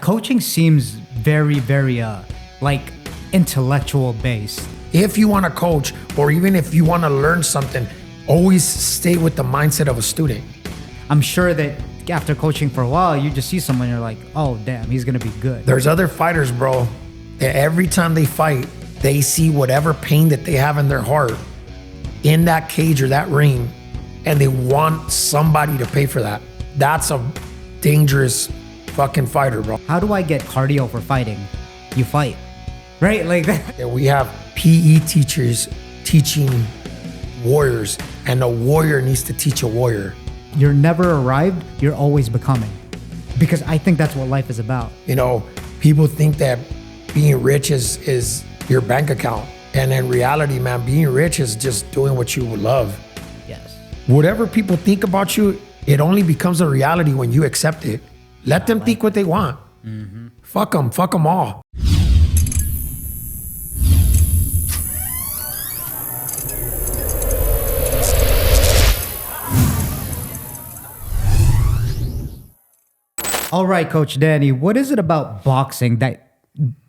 coaching seems very, very like intellectual based. If you want to coach, or even if you want to learn something, always stay with the mindset of a student. I'm sure that after coaching for a while, you just see someone, you're like, oh, damn, he's going to be good. There's other fighters, bro, that every time they fight, they see whatever pain that they have in their heart in that cage or that ring, and they want somebody to pay for that. That's a dangerous fucking fighter, bro. How do I get cardio for fighting? You fight, right? Like that. Yeah, we have PE teachers teaching warriors, and a warrior needs to teach a warrior. You're never arrived, you're always becoming. Because I think that's what life is about. You know, people think that being rich is your bank account. And in reality, man, being rich is just doing what you love. Yes. Whatever people think about you, it only becomes a reality when you accept it. Let them think what they want. Mm-hmm. Fuck them all. All right, Coach Danny, what is it about boxing that,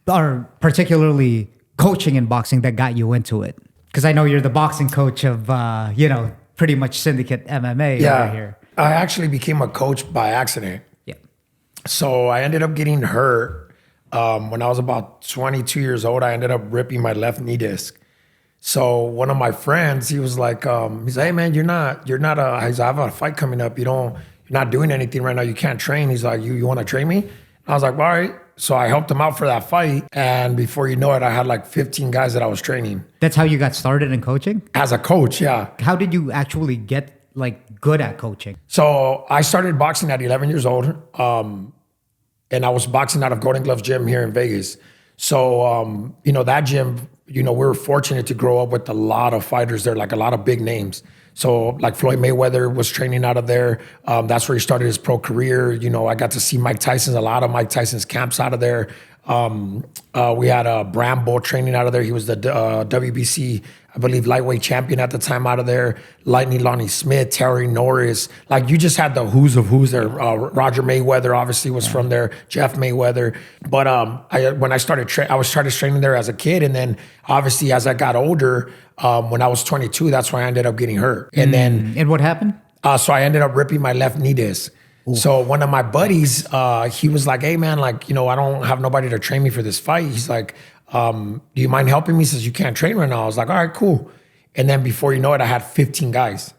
or particularly coaching in boxing, that got you into it? Because I know you're the boxing coach of, pretty much Syndicate MMA over here. I actually became a coach by accident. Yeah. So I ended up getting hurt when I was about 22 years old. I ended up ripping my left knee disc. So one of my friends, he was like, he's like, hey man, you're not he's like, I have a fight coming up. You're not doing anything right now. You can't train. He's like, you want to train me? I was like, all right. So I helped him out for that fight. And before you know it, I had like 15 guys that I was training. That's how you got started in coaching? As a coach, yeah. How did you actually get like good at coaching? So I started boxing at 11 years old. And I was boxing out of Golden Gloves Gym here in Vegas. So, that gym, we were fortunate to grow up with a lot of fighters there, like a lot of big names. So like Floyd Mayweather was training out of there. That's where he started his pro career. I got to see a lot of Mike Tyson's camps out of there. We had Bram Bull training out of there. He was the WBC, I believe, lightweight champion at the time out of there. Lightning Lonnie Smith, Terry Norris. Like you just had the who's of who's there. Roger Mayweather obviously was from there. Jeff Mayweather. But when I started training there as a kid, and then obviously as I got older, when I was 22, that's when I ended up getting hurt. And then what happened? So I ended up ripping my left knee disc. Ooh. So one of my buddies, he was like, hey man, I don't have nobody to train me for this fight. He's like, do you mind helping me? He says, you can't train right now. I was like, all right, cool. And then before you know it, I had 15 guys,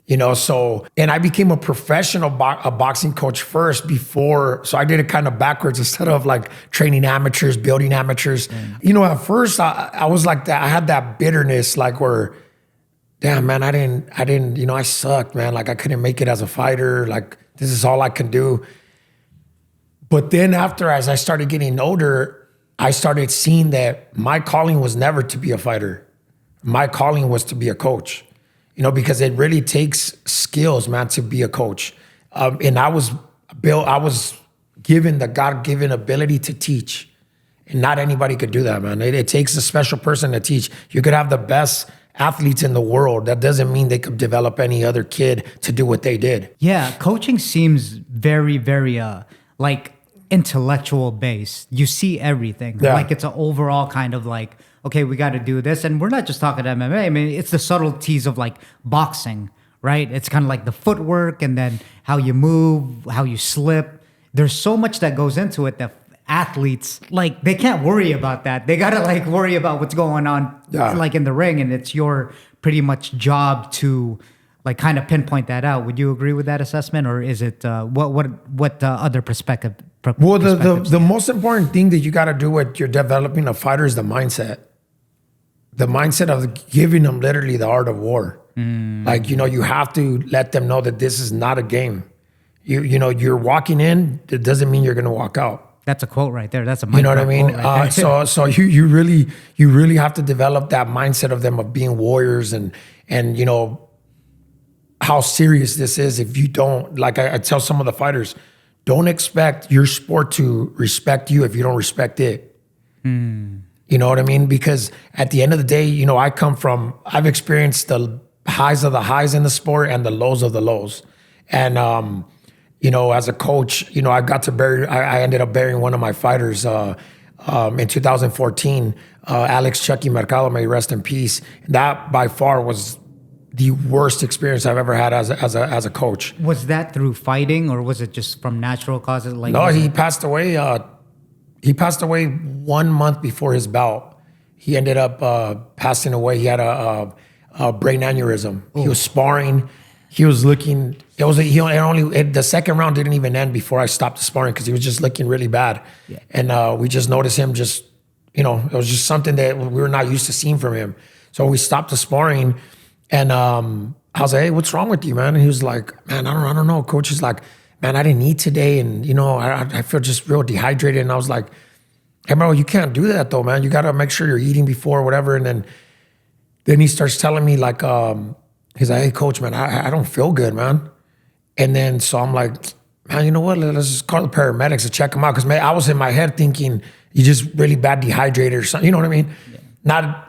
and I became a professional boxing coach first so I did it kind of backwards instead of like training amateurs, building amateurs. At first I was like that. I had that bitterness, like where, damn man, I didn't, I sucked, man. Like I couldn't make it as a fighter. Like this is all I can do. But then as I started getting older, I started seeing that my calling was never to be a fighter. My calling was to be a coach, because it really takes skills, man, to be a coach. And I was given the God-given ability to teach, and not anybody could do that, man. It takes a special person to teach. You could have the best athletes in the world. That doesn't mean they could develop any other kid to do what they did. Yeah, coaching seems very, very like intellectual based. You see everything. Yeah. Like it's an overall kind of like, okay, we got to do this. And we're not just talking MMA. I mean, it's the subtleties of like boxing, right? It's kind of like the footwork and then how you move, how you slip. There's so much that goes into it that athletes, like, they can't worry about that. They got to like worry about what's going on like in the ring. And it's your pretty much job to like kind of pinpoint that out. Would you agree with that assessment, or is it what other perspective? Well, the most important thing that you got to do when you're developing a fighter is the mindset. The mindset of giving them literally the art of war. Like, you have to let them know that this is not a game. You're walking in, it doesn't mean you're going to walk out. That's a quote right there. That's a you know what I mean? Right so you really have to develop that mindset of them of being warriors and how serious this is. If you don't, like I tell some of the fighters, don't expect your sport to respect you if you don't respect it. You know what I mean? Because at the end of the day, I've experienced the highs of the highs in the sport and the lows of the lows. And, as a coach, I got to bury. I ended up burying one of my fighters in 2014. Alex Chucky Mercado, may he rest in peace. That by far was the worst experience I've ever had as a coach. Was that through fighting, or was it just from natural causes? Like, no, he passed away. He passed away 1 month before his bout. He ended up passing away. He had a brain aneurysm. Ooh. He was sparring. He was looking. The second round didn't even end before I stopped the sparring because he was just looking really bad. Yeah. And we just noticed him. Just it was just something that we were not used to seeing from him. So we stopped the sparring. And I was like, hey, what's wrong with you, man? And he was like, man, I don't know. Coach is like, man, I didn't eat today. And, I feel just real dehydrated. And I was like, hey, bro, you can't do that though, man. You got to make sure you're eating before whatever. And then he starts telling me like, he's like, hey, coach, man, I don't feel good, man. And then so I'm like, man, you know what? Let's just call the paramedics to check him out. Because I was in my head thinking you just really bad dehydrated or something. You know what I mean? Yeah.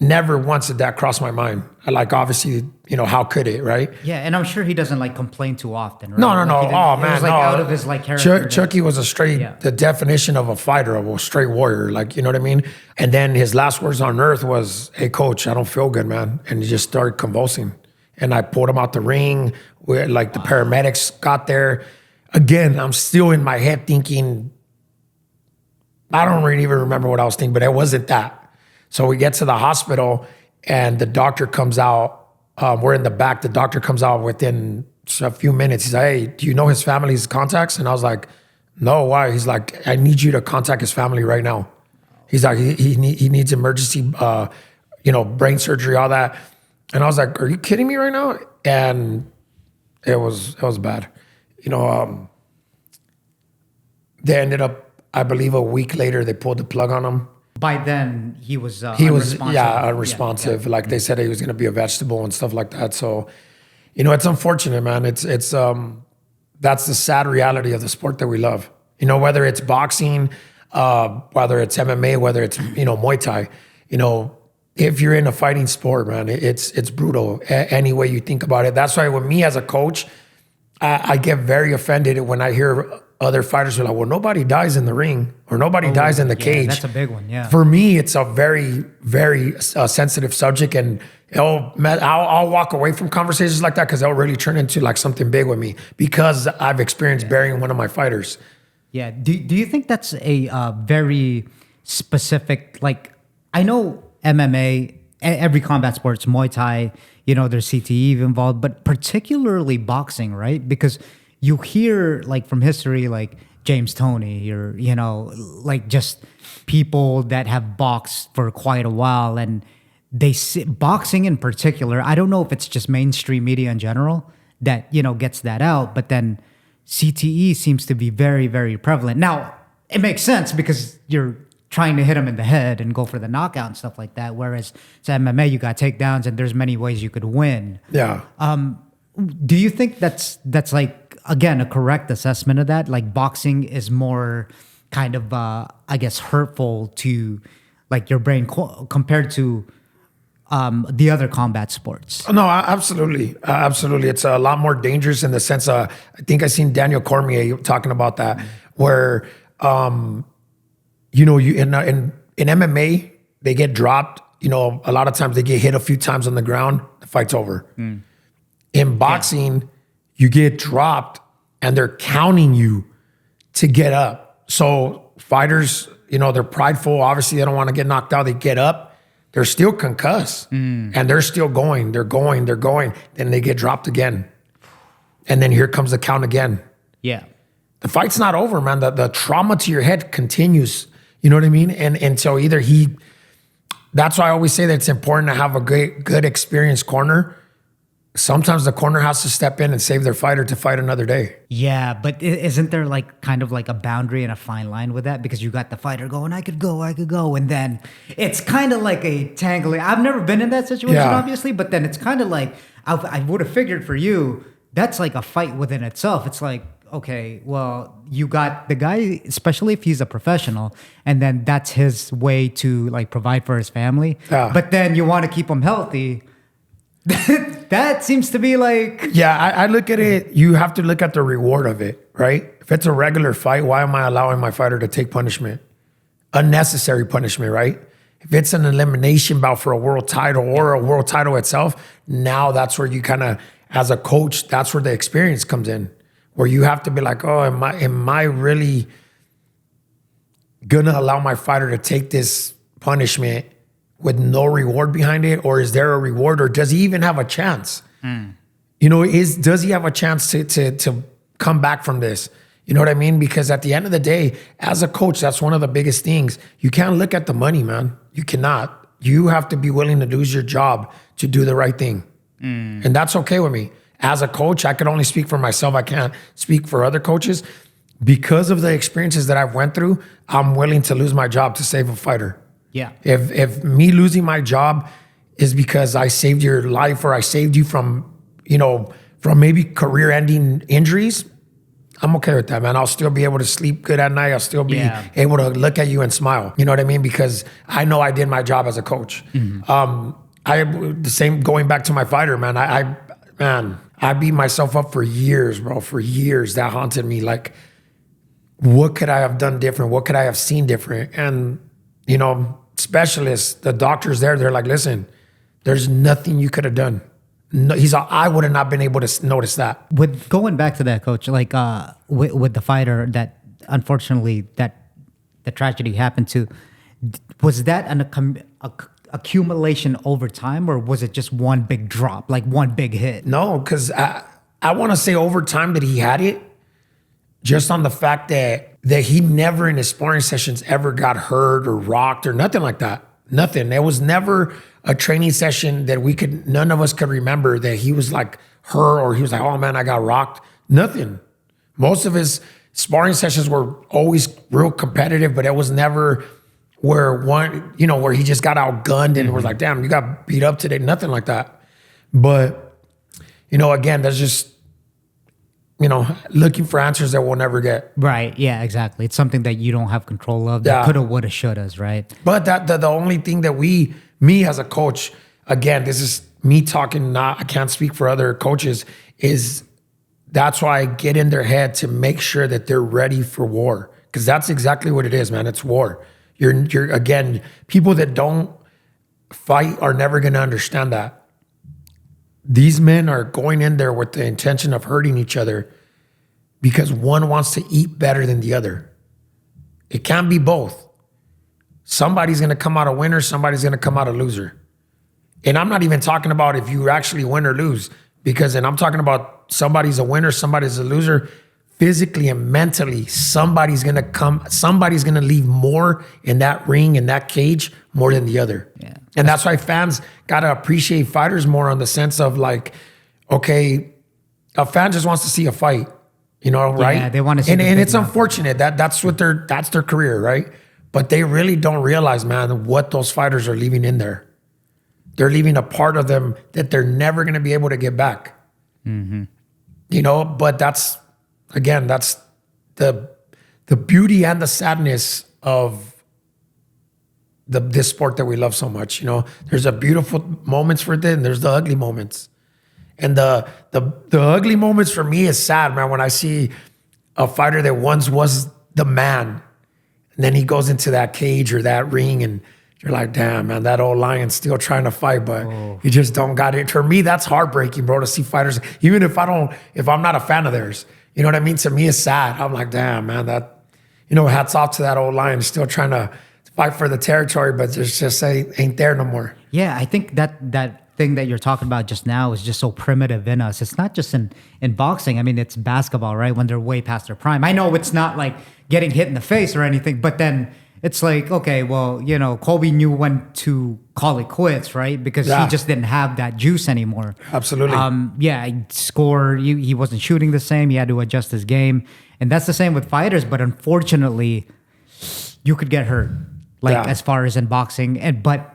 Never once did that cross my mind. Obviously, how could it, right? Yeah, and I'm sure he doesn't complain too often, right? No. Oh, man, it was out of his character. Chucky was the definition of a fighter, of a straight warrior, you know what I mean? And then his last words on earth was, hey, coach, I don't feel good, man. And he just started convulsing. And I pulled him out the ring. The paramedics got there. Again, I'm still in my head thinking, I don't really even remember what I was thinking, but it wasn't that. So we get to the hospital and the doctor comes out. We're in the back. The doctor comes out within a few minutes. He's like, hey, do you know his family's contacts? And I was like, no, why? He's like, I need you to contact his family right now. He's like, he needs emergency, brain surgery, all that. And I was like, are you kidding me right now? And it was bad. They ended up, I believe a week later, they pulled the plug on him. By then, he was unresponsive. Unresponsive. Yeah. They said he was going to be a vegetable and stuff like that. So, it's unfortunate, man. It's that's the sad reality of the sport that we love. Whether it's boxing, whether it's MMA, whether it's Muay Thai. If you're in a fighting sport, man, it's brutal. Any way you think about it. That's why with me as a coach, I get very offended when I hear other fighters are like, well, nobody dies in the ring or nobody dies in the cage. That's a big one, yeah. For me, it's a very, very sensitive subject, and I'll walk away from conversations like that because they'll really turn into something big with me because I've experienced burying one of my fighters. Yeah. Do you think that's a very specific, I know MMA, every combat sports, Muay Thai, there's CTE involved, but particularly boxing, right? Because you hear from history, James Toney or, just people that have boxed for quite a while, and they see boxing in particular. I don't know if it's just mainstream media in general that, gets that out, but then CTE seems to be very, very prevalent. Now, it makes sense because you're trying to hit him in the head and go for the knockout and stuff like that. Whereas it's MMA, you got takedowns and there's many ways you could win. Yeah. Do you think that's again, a correct assessment of that? Boxing is more kind of, hurtful to your brain compared to the other combat sports. No, absolutely. Absolutely. It's a lot more dangerous in the sense, I think I seen Daniel Cormier talking about that, where, you in MMA, they get dropped, a lot of times they get hit a few times on the ground, the fight's over. In boxing, you get dropped and they're counting you to get up. So fighters, they're prideful. Obviously, they don't want to get knocked out. They get up. They're still concussed and they're still going. They're going. Then they get dropped again. And then here comes the count again. Yeah. The fight's not over, man. The trauma to your head continues. You know what I mean? And so that's why I always say that it's important to have a good experienced corner. Sometimes the corner has to step in and save their fighter to fight another day. Yeah, but isn't there kind of a boundary and a fine line with that? Because you got the fighter going, I could go. And then it's kind of like a tangling. I've never been in that situation, obviously, but then it's kind of I would have figured for you, that's a fight within itself. It's okay, well, you got the guy, especially if he's a professional, and then that's his way to provide for his family. Yeah. But then you want to keep him healthy. That seems to be like... Yeah, I look at it, you have to look at the reward of it, right? If it's a regular fight, why am I allowing my fighter to take punishment? Unnecessary punishment, right? If it's an elimination bout for a world title or a world title itself, now that's where you kind of, as a coach, that's where the experience comes in, where you have to be like, oh, am I really gonna allow my fighter to take this punishment with no reward behind it? Or is there a reward, or does he even have a chance? You know, does he have a chance to come back from this? You know what I mean? Because at the end of the day, as a coach, that's one of the biggest things. You can't look at the money, man. You cannot. You have to be willing to lose your job to do the right thing. And that's okay with me. As a coach, I can only speak for myself. I can't speak for other coaches. Because of the experiences that I've went through, I'm willing to lose my job to save a fighter. Yeah. If me losing my job is because I saved your life, or I saved you from, from maybe career-ending injuries, I'm okay with that, man. I'll still be able to sleep good at night. I'll still be able to look at you and smile. You know what I mean? Because I know I did my job as a coach. The same going back to my fighter, man. I beat myself up for years, bro. For years, that haunted me. Like, what could I have done different? What could I have seen different? And specialists, the doctors there, they're like, listen, there's nothing you could have done. No, I would have not been able to notice that. With going back to that, coach, like with the fighter that unfortunately that the tragedy happened to, was that an accumulation over time, or was it just one big drop, like one big hit? No, because I want to say over time that he had it, just on the fact that he never in his sparring sessions ever got hurt or rocked or nothing like that. Nothing. There was never a training session that none of us could remember that he was like hurt or he was like, oh man, I got rocked. Nothing. Most of his sparring sessions were always real competitive, but it was never where he just got outgunned and was like, damn, you got beat up today. Nothing like that. But, again, that's just, looking for answers that we'll never get. Right. Yeah, exactly. It's something that you don't have control of. That coulda, woulda, shouldas, right? But the only thing that me as a coach, again, this is me talking, I can't speak for other coaches, is that's why I get in their head to make sure that they're ready for war. Because that's exactly what it is, man. It's war. You're again, people that don't fight are never going to understand that. These men are going in there with the intention of hurting each other because one wants to eat better than the other. It can't be both. Somebody's going to come out a winner, somebody's going to come out a loser. And I'm not even talking about if you actually win or lose, and I'm talking about somebody's a winner, somebody's a loser. Physically and mentally, somebody's going to leave more in that ring, in that cage, more than the other. Yeah. And that's why fans got to appreciate fighters more on the sense of like, okay, a fan just wants to see a fight, right? Yeah, they want to see. And it's unfortunate that's their career, right? But they really don't realize, man, what those fighters are leaving in there. They're leaving a part of them that they're never going to be able to get back. But that's the beauty and the sadness of this sport that we love so much. There's the beautiful moments for it, and there's the ugly moments. And the ugly moments for me is sad, man, when I see a fighter that once was the man, and then he goes into that cage or that ring, and you're like, damn, man, that old lion's still trying to fight, but you just don't got it. For me, that's heartbreaking, bro, to see fighters, even if I'm not a fan of theirs. You know what I mean? To me, it's sad. I'm like, damn, man, hats off to that old lion still trying to fight for the territory, but just ain't there no more. Yeah, I think that thing that you're talking about just now is just so primitive in us. It's not just in boxing. I mean, it's basketball, right? When they're way past their prime. I know it's not like getting hit in the face or anything, but then it's like, okay, well, Kobe knew when to call it quits, right? Because he just didn't have that juice anymore. Absolutely. He scored. He wasn't shooting the same. He had to adjust his game. And that's the same with fighters. But unfortunately, you could get hurt, as far as in boxing. But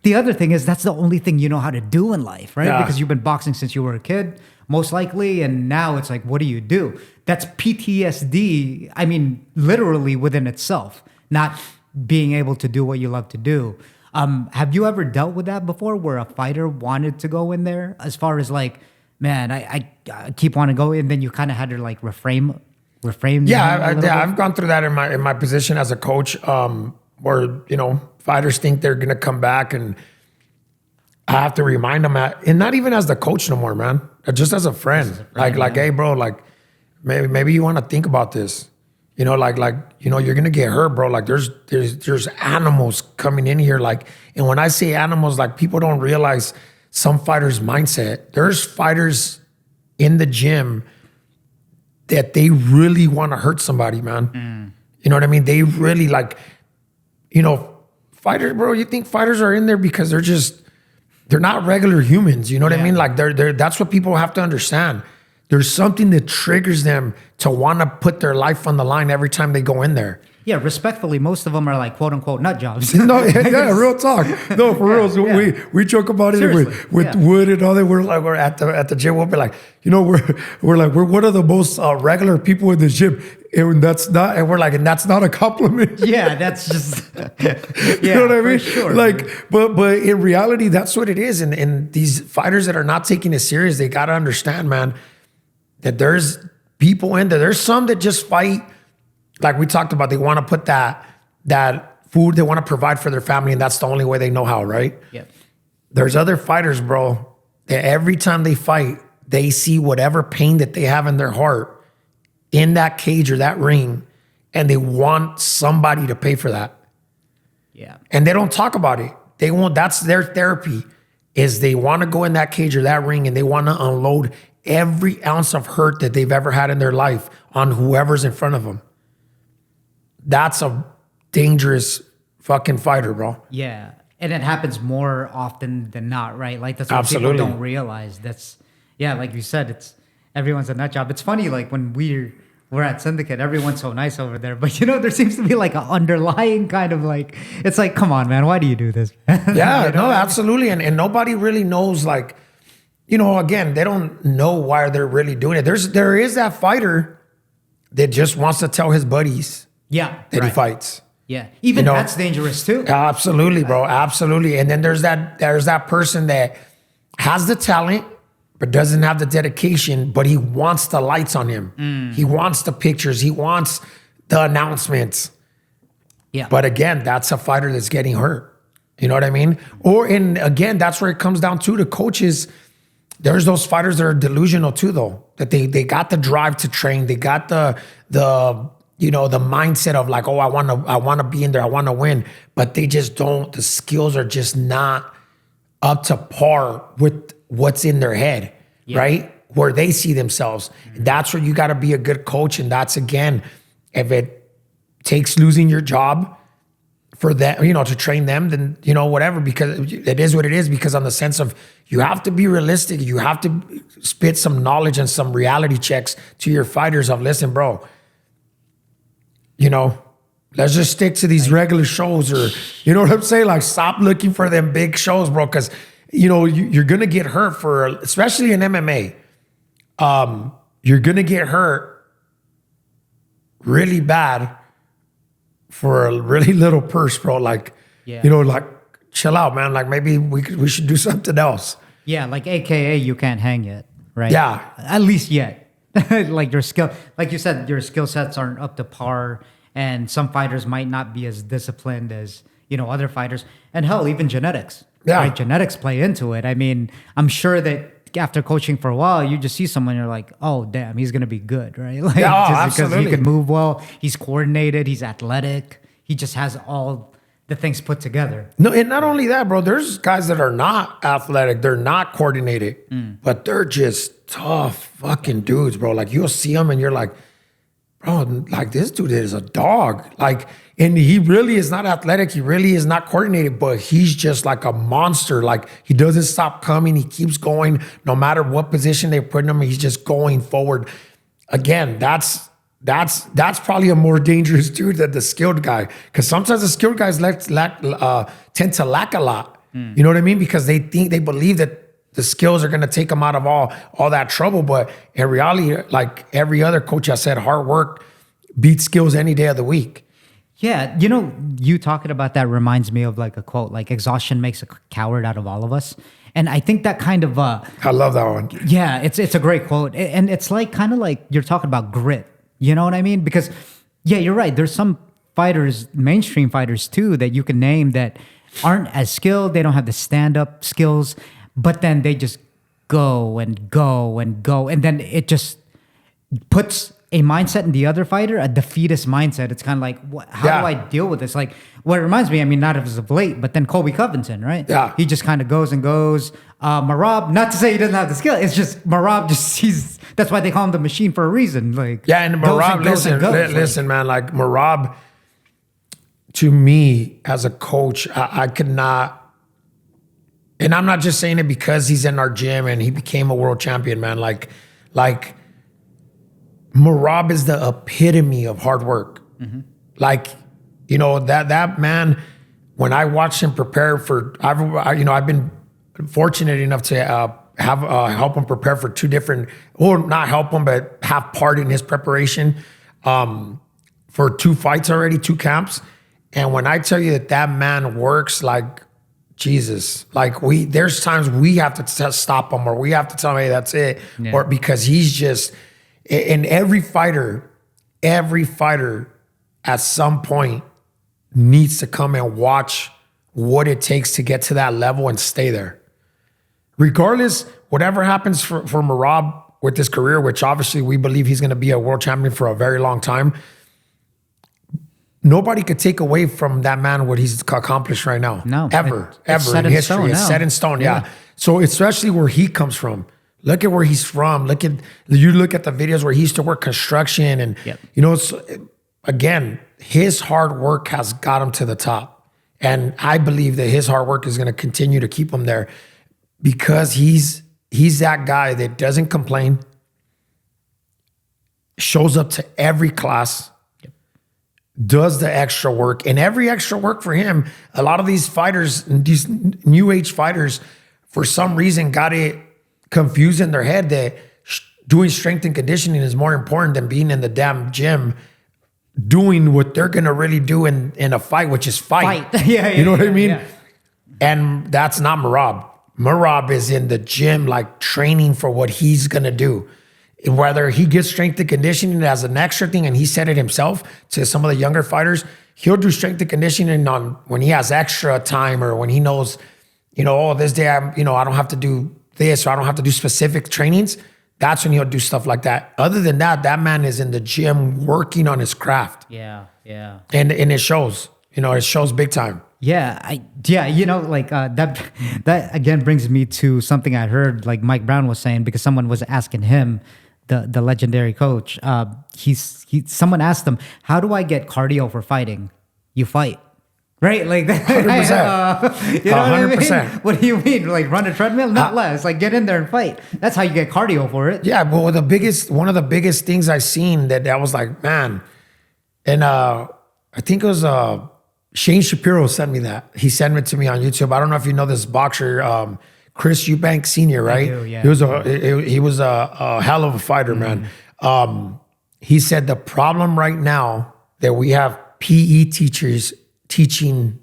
the other thing is that's the only thing you know how to do in life, right? Because you've been boxing since you were a kid, most likely. And now it's like, what do you do? That's PTSD, I mean, literally within itself. Not being able to do what you love to do. Have you ever dealt with that before where a fighter wanted to go in there as far as like, man, I keep wanting to go in, then you kind of had to like reframe I've gone through that in my position as a coach, where, you know, fighters think they're going to come back and I have to remind them and not even as the coach no more, man, just as a friend, like, hey bro, like maybe you want to think about this. You know, like, you know, you're gonna get hurt, bro. Like, there's animals coming in here. Like, and when I say animals, like, people don't realize some fighters' mindset. There's fighters in the gym that they really want to hurt somebody, man. You know what I mean? They really like, you know, fighters, bro. You think fighters are in there because they're not regular humans. You know what I mean? Like, they're that's what people have to understand. There's something that triggers them to want to put their life on the line every time they go in there. Yeah, respectfully, most of them are like quote unquote nut jobs. No, real talk. No, for real. So we joke about it with Wood and all that. We're at the gym. We'll be like, you know, we're one of the most regular people in the gym, and that's not a compliment. Yeah, that's just you know what I mean? Sure, like, but in reality, that's what it is. And these fighters that are not taking it serious, they got to understand, man, that there's people in there. There's some that just fight, like we talked about. They want to put that food, they want to provide for their family, and that's the only way they know how, right? Yep. There's other fighters, bro, that every time they fight, they see whatever pain that they have in their heart in that cage or that ring, and they want somebody to pay for that. Yeah. And they don't talk about it. They won't. That's their therapy, is they want to go in that cage or that ring and they want to unload every ounce of hurt that they've ever had in their life on whoever's in front of them. That's a dangerous fucking fighter, bro. Yeah. And it happens more often than not, right? Like, that's what Absolutely. people don't realize. That's, yeah, like you said, it's everyone's a nut job. It's funny, like when we're at Syndicate, everyone's so nice over there. But, you know, there seems to be like an underlying kind of like, it's like, come on, man, why do you do this? Yeah, you know? no, absolutely. And nobody really knows, like, you know, again, they don't know why they're really doing it. There is that fighter that just wants to tell his buddies that he fights. Yeah. Even you know, that's dangerous too. Absolutely, bro. Absolutely. And then there's that person that has the talent, but doesn't have the dedication, but he wants the lights on him. He wants the pictures. He wants the announcements. Yeah. But again, that's a fighter that's getting hurt. You know what I mean? And again, that's where it comes down to the coaches. There's those fighters that are delusional too, though, that they got the drive to train. They got the you know, the mindset of like, oh, I want to be in there. I want to win. But they just don't, the skills are just not up to par with what's in their head, right? Where they see themselves. That's where you got to be a good coach. And that's, again, if it takes losing your job for that, you know, to train them, then, you know, whatever, because it is what it is, because on the sense of you have to be realistic. You have to spit some knowledge and some reality checks to your fighters of, listen, bro, you know, let's just stick to these regular shows, or, you know what I'm saying? Like, stop looking for them big shows, bro. Cause, you know, you're going to get hurt especially in MMA. You're going to get hurt really bad for a really little purse, bro. Like, you know, like, chill out, man. Like, maybe we should do something else. Yeah. Like, AKA you can't hang yet, right? Yeah. At least yet. Like, your skill, like you said, your skill sets aren't up to par, and some fighters might not be as disciplined as, you know, other fighters. And hell, even genetics. Yeah. Right? Genetics play into it. I mean, I'm sure that after coaching for a while, you just see someone, you're like, oh, damn, he's going to be good, right? Like, just because he can move well, he's coordinated, he's athletic, he just has all the things put together. No, and not only that, bro, there's guys that are not athletic, they're not coordinated, but they're just tough fucking dudes, bro. Like, you'll see them and you're like, bro, like, this dude is a dog. Like, and he really is not athletic. He really is not coordinated, but he's just like a monster. Like, he doesn't stop coming. He keeps going no matter what position they put him. He's just going forward. Again, that's probably a more dangerous dude than the skilled guy. Because sometimes the skilled guys tend to lack a lot. You know what I mean? Because they believe that the skills are going to take them out of all that trouble. But in reality, like every other coach I said, hard work beats skills any day of the week. Yeah, you know, you talking about that reminds me of like a quote, like exhaustion makes a coward out of all of us. And I think that kind of I love that one. yeah, it's a great quote. And it's like kind of like you're talking about grit. You know what I mean? Because yeah, you're right. There's some fighters, mainstream fighters too, that you can name that aren't as skilled. They don't have the stand-up skills, but then they just go and go and go. And then it just puts a mindset in the other fighter, a defeatist mindset. It's kind of like, how do I deal with this? Like, what it reminds me, I mean, not as of late, but then Colby Covington, right? Yeah. He just kind of goes and goes. Marab, not to say he doesn't have the skill, it's just Marab that's why they call him the machine for a reason. Like, yeah, and Marab, listen, man, like Marab, to me as a coach, I could not, and I'm not just saying it because he's in our gym and he became a world champion, man. Like Marab is the epitome of hard work. Mm-hmm. Like, you know, that man, when I watched him prepare for, I've been fortunate enough to have help him prepare for two different, or not help him, but have part in his preparation for 2 fights already, 2 camps. And when I tell you that man works like Jesus, like there's times we have to stop him, or we have to tell him, hey, that's it. Yeah. Or because he's just, and every fighter at some point needs to come and watch what it takes to get to that level and stay there. Regardless, whatever happens for Marab with his career, which obviously we believe he's going to be a world champion for a very long time, nobody could take away from that man what he's accomplished right now. No. Ever in history. It's set in stone, yeah. So especially where he comes from. Look at where he's from. Look at the videos where he used to work construction. And, you know, it's, again, his hard work has got him to the top. And I believe that his hard work is going to continue to keep him there because he's that guy that doesn't complain, shows up to every class, does the extra work. And every extra work for him, a lot of these fighters, these new age fighters, for some reason got it confused in their head that doing strength and conditioning is more important than being in the damn gym doing what they're going to really do in a fight, which is fight. You know what I mean? Yeah. And that's not Marab. Marab is in the gym, like training for what he's going to do. And whether he gets strength and conditioning as an extra thing, and he said it himself to some of the younger fighters, he'll do strength and conditioning on when he has extra time, or when he knows, you know, oh, this day I don't have to do this, or I don't have to do specific trainings. That's when he'll do stuff like that. Other than that, that man is in the gym working on his craft. Yeah. And it shows. You know, it shows big time. Yeah, you know, like that again brings me to something I heard, like Mike Brown was saying, because someone was asking him, the legendary coach. Someone asked him, "How do I get cardio for fighting?" You fight. Right, like 100%. You know 100%. What I mean? What do you mean? Like run a treadmill? Not less. Like get in there and fight. That's how you get cardio for it. Yeah, but one of the biggest things I seen that was like, man, and I think it was Shane Shapiro sent me that. He sent it to me on YouTube. I don't know if you know this boxer, Chris Eubank Sr., right? I do, yeah. He was a hell of a fighter, man. He said the problem right now that we have PE teachers teaching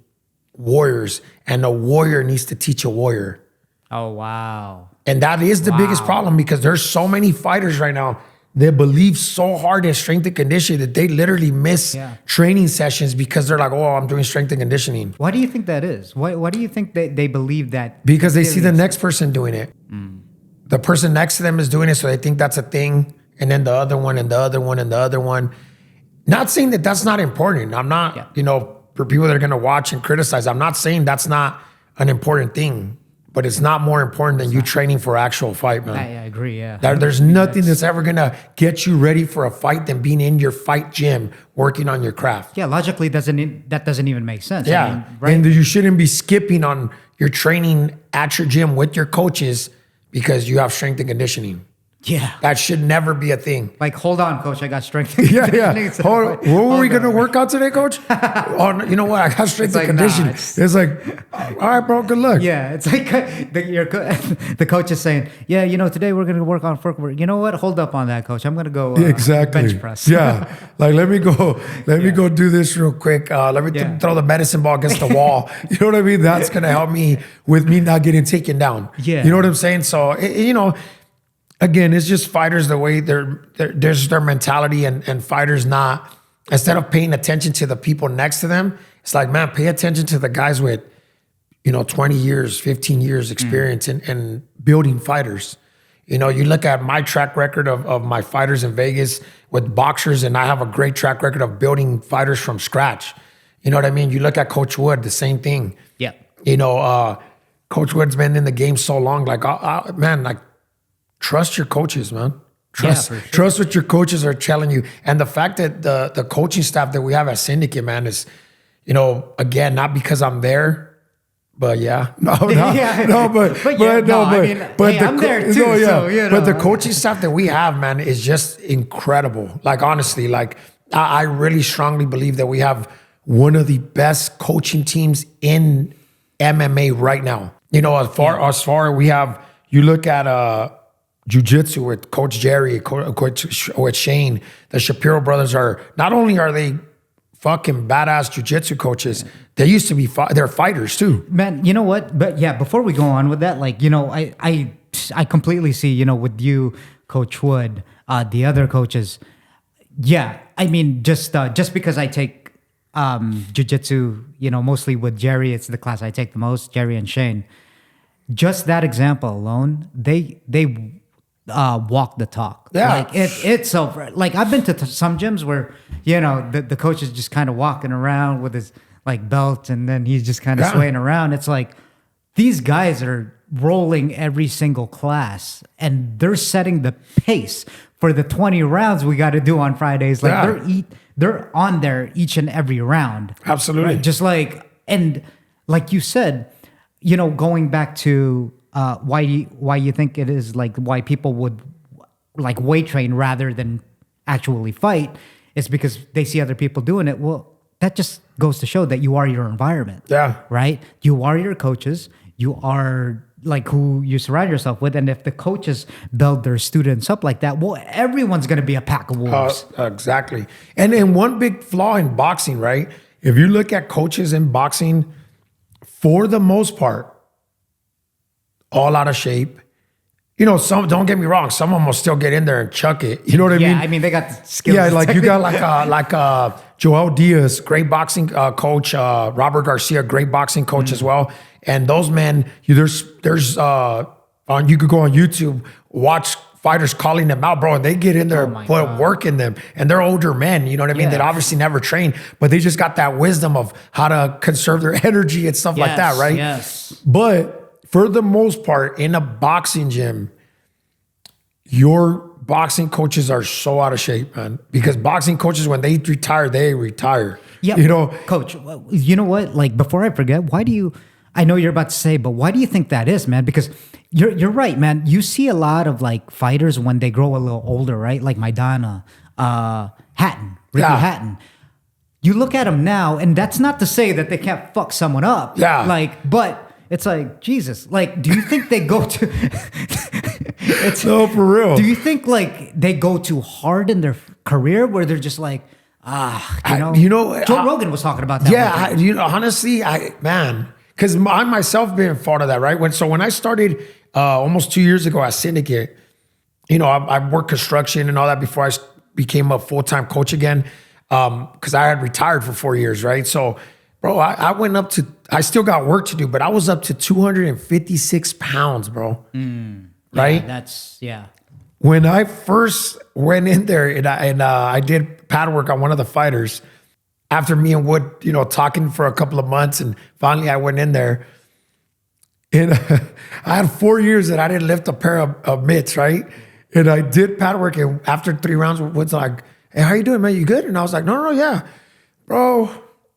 warriors, and a warrior needs to teach a warrior. Oh, wow. And that is the biggest problem, because there's so many fighters right now that believe so hard in strength and conditioning that they literally miss training sessions because they're like, oh, I'm doing strength and conditioning. Why do you think that is? Why do you think they believe that? Because they see the next person doing it. The person next to them is doing it, so they think that's a thing. And then the other one, and the other one, and the other one. Not saying that that's not important. I'm not, for people that are going to watch and criticize, I'm not saying that's not an important thing, but it's not more important than you training for actual fight, man. I agree, yeah. There's nothing that's ever going to get you ready for a fight than being in your fight gym working on your craft. Yeah, logically, that doesn't even make sense. Yeah, I mean, right? And you shouldn't be skipping on your training at your gym with your coaches because you have strength and conditioning. Yeah. That should never be a thing. Like, hold on, coach, I got strength. Yeah. What were we going to work out today, coach? Oh, you know what? I got strength and conditioning. It's like, all right, bro, good luck. Yeah, it's like the coach is saying, yeah, today we're going to work on footwork. You know what? Hold up on that, coach. I'm going to go bench press. Yeah. Like, let me go do this real quick. Let me throw the medicine ball against the wall. You know what I mean? That's going to help me with me not getting taken down. Yeah. You know what I'm saying? So, again, it's just fighters, the way there's their mentality and fighters not, instead of paying attention to the people next to them, it's like, man, pay attention to the guys with, 20 years, 15 years experience in building fighters. You look at my track record of my fighters in Vegas with boxers, and I have a great track record of building fighters from scratch. You know what I mean? You look at Coach Wood, the same thing. Yeah. Coach Wood's been in the game so long. Like, man, like, trust your coaches, man. Trust what your coaches are telling you. And the fact that the coaching staff that we have at Syndicate, man, is, again, not because I'm there, but I'm there too. But the coaching staff that we have, man, is just incredible. Like, honestly, like, I really strongly believe that we have one of the best coaching teams in MMA right now. As far we have, you look at Jiu-Jitsu with Coach Jerry, with Shane. The Shapiro brothers not only are they fucking badass Jiu-Jitsu coaches, they used to be, they're fighters too. Man, you know what? But yeah, before we go on with that, like, I completely see, with you, Coach Wood, the other coaches. Yeah, I mean, just because I take Jiu-Jitsu, mostly with Jerry, it's the class I take the most, Jerry and Shane. Just that example alone, they walk the talk. Yeah. Like it's so, like, I've been to some gyms where, the coach is just kind of walking around with his like belt, and then he's just kind of swaying around. It's like, these guys are rolling every single class, and they're setting the pace for the 20 rounds we got to do on Fridays. Like, they're on there each and every round. Absolutely. Right? Just like, and like you said, going back to why you think it is, like, why people would like weight train rather than actually fight, is because they see other people doing it. Well, that just goes to show that you are your environment. Yeah. Right? You are your coaches. You are like who you surround yourself with. And if the coaches build their students up like that, well, everyone's going to be a pack of wolves. Exactly. And one big flaw in boxing, right? If you look at coaches in boxing, for the most part, all out of shape. Some, don't get me wrong, some of them will still get in there and chuck it. You know what I mean? Yeah, I mean, they got the skills. Yeah, like you got like Joel Diaz, great boxing coach, Robert Garcia, great boxing coach as well. And those men, there's you could go on YouTube, watch fighters calling them out, bro, and they get in there and put work in them. And they're older men, you know what I mean? That obviously never trained, but they just got that wisdom of how to conserve their energy and stuff like that, right? Yes. But for the most part, in a boxing gym, your boxing coaches are so out of shape, man. Because boxing coaches, when they retire, they retire. Yeah, Coach, you know what? Like, before I forget, I know you're about to say, but why do you think that is, man? Because you're right, man. You see a lot of like fighters when they grow a little older, right? Like Maidana, Ricky Hatton. You look at them now, and that's not to say that they can't fuck someone up. Yeah. Like, but it's like, Jesus, like, do you think they go to... No, for real. Do you think like they go too hard in their career where they're just like, Joe Rogan was talking about that. Yeah, honestly, because I myself been part of that, right? When I started almost 2 years ago at Syndicate, I worked construction and all that before I became a full-time coach again, because I had retired for 4 years, right? So, bro, I went up to, I still got work to do, but I was up to 256 pounds, bro. Right? When I first went in there and I did pad work on one of the fighters, after me and Wood, talking for a couple of months, and finally I went in there, and I had 4 years that I didn't lift a pair of mitts, right? And I did pad work, and after 3 rounds, Wood's like, "Hey, how you doing, man? You good?" And I was like, no, yeah. Bro,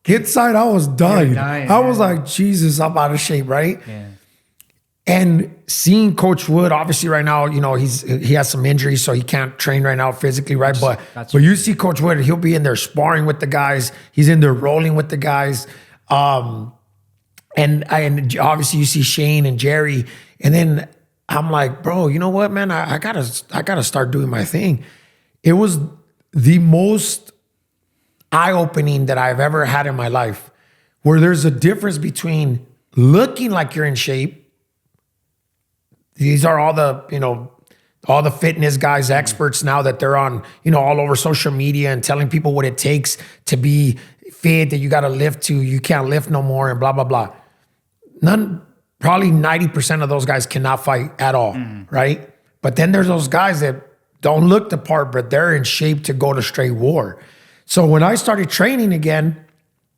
inside I was dying. I was like, Jesus, I'm out of shape, right? Yeah. And seeing Coach Wood, obviously right now, you know, he has some injuries, so he can't train right now physically, right? But you see Coach Wood, he'll be in there sparring with the guys. He's in there rolling with the guys. And obviously you see Shane and Jerry. And then I'm like, bro, you know what, man? I gotta start doing my thing. It was the most eye-opening that I've ever had in my life, where there's a difference between looking like you're in shape. These are all the, you know, all the fitness guys, experts now that they're on, you know, all over social media and telling people what it takes to be fit, that you got to lift to, you can't lift no more and blah, blah, blah. Probably 90% of those guys cannot fight at all, right? But then there's those guys that don't look the part, but they're in shape to go to straight war. So when I started training again,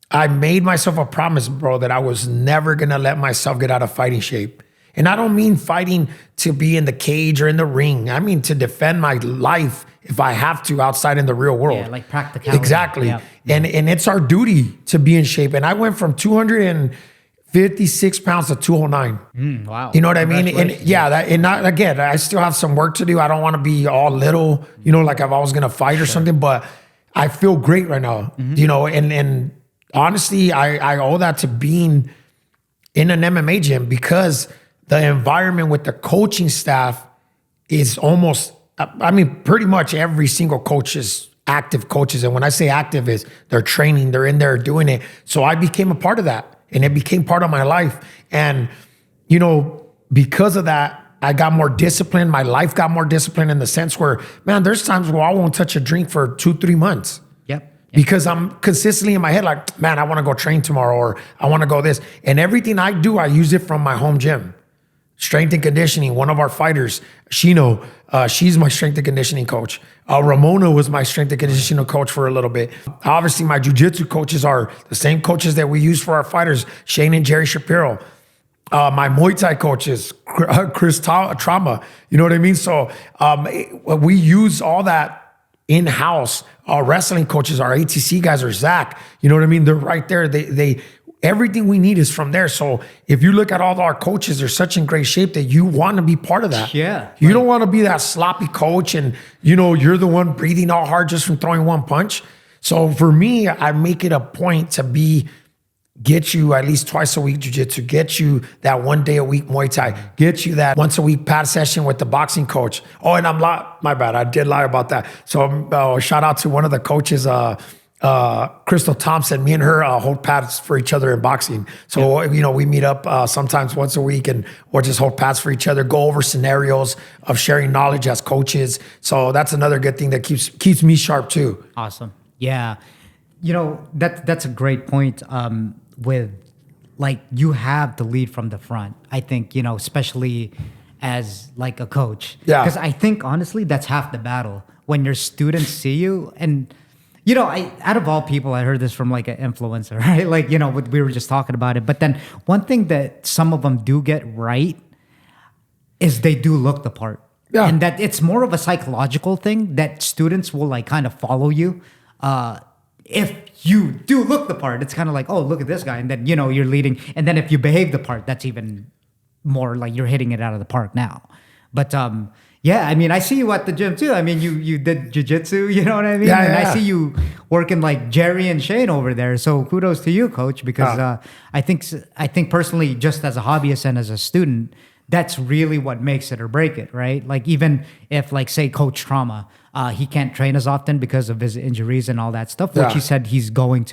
I made myself a promise, bro, that I was never going to let myself get out of fighting shape. And I don't mean fighting to be in the cage or in the ring. I mean to defend my life if I have to outside in the real world. Yeah, like practicality. Exactly. Yeah. And it's our duty to be in shape. And I went from 256 pounds to 209. Wow. You know what I mean? And again, I still have some work to do. I don't want to be all little, you know, like if I was going to fight or something, but I feel great right now, you know, and honestly, I owe that to being in an MMA gym, because the environment with the coaching staff is almost, I mean, pretty much every single coach is active coaches. And when I say active, is they're training, they're in there doing it. So I became a part of that, and it became part of my life. And, you know, because of that, I got more disciplined. My life got more disciplined in the sense where, man, there's times where I won't touch a drink for 2-3 months. Because I'm consistently in my head like, man, I want to go train tomorrow, or I want to go this. And everything I do, I use it from my home gym. Strength and conditioning, one of our fighters, Shino, she's my strength and conditioning coach. Ramona was my strength and conditioning coach for a little bit. Obviously, my jiu-jitsu coaches are the same coaches that we use for our fighters, Shane and Jerry Shapiro. My Muay Thai coaches, Chris Trauma, you know what I mean? So we use all that in-house. Our wrestling coaches, our ATC guys are Zach, you know what I mean? They're right there. They everything we need is from there. So if you look at all our coaches, they're such in great shape that you want to be part of that. Yeah. You don't want to be that sloppy coach and, you know, you're the one breathing all hard just from throwing one punch. So for me, I make it a point to get you at least twice a week jiu-jitsu, get you that 1 day a week Muay Thai, get you that once a week pad session with the boxing coach. Oh, and my bad, I did lie about that. So shout out to one of the coaches, Crystal Thompson. Me and her hold pads for each other in boxing. So, you know, we meet up sometimes once a week or just hold pads for each other, go over scenarios of sharing knowledge as coaches. So that's another good thing that keeps me sharp too. Awesome. Yeah. You know, that's a great point. With like, you have to lead from the front. I think, you know, especially as like a coach. Yeah. Because I think honestly, that's half the battle. When your students see you, and you know, out of all people, I heard this from like an influencer, right? Like, you know, we were just talking about it. But then one thing that some of them do get right is they do look the part. Yeah. And that it's more of a psychological thing that students will like kind of follow you. If you do look the part, it's kind of like, oh, look at this guy. And then, you know, you're leading. And then if you behave the part, that's even more like you're hitting it out of the park now. But yeah, I mean, I see you at the gym too. I mean, you did jiu-jitsu, you know what I mean? Yeah, and I see you working like Jerry and Shane over there. So kudos to you, coach, because I think personally, just as a hobbyist and as a student, that's really what makes it or break it, right? Like even if like say Coach Trauma, he can't train as often because of his injuries and all that stuff, which he said he's going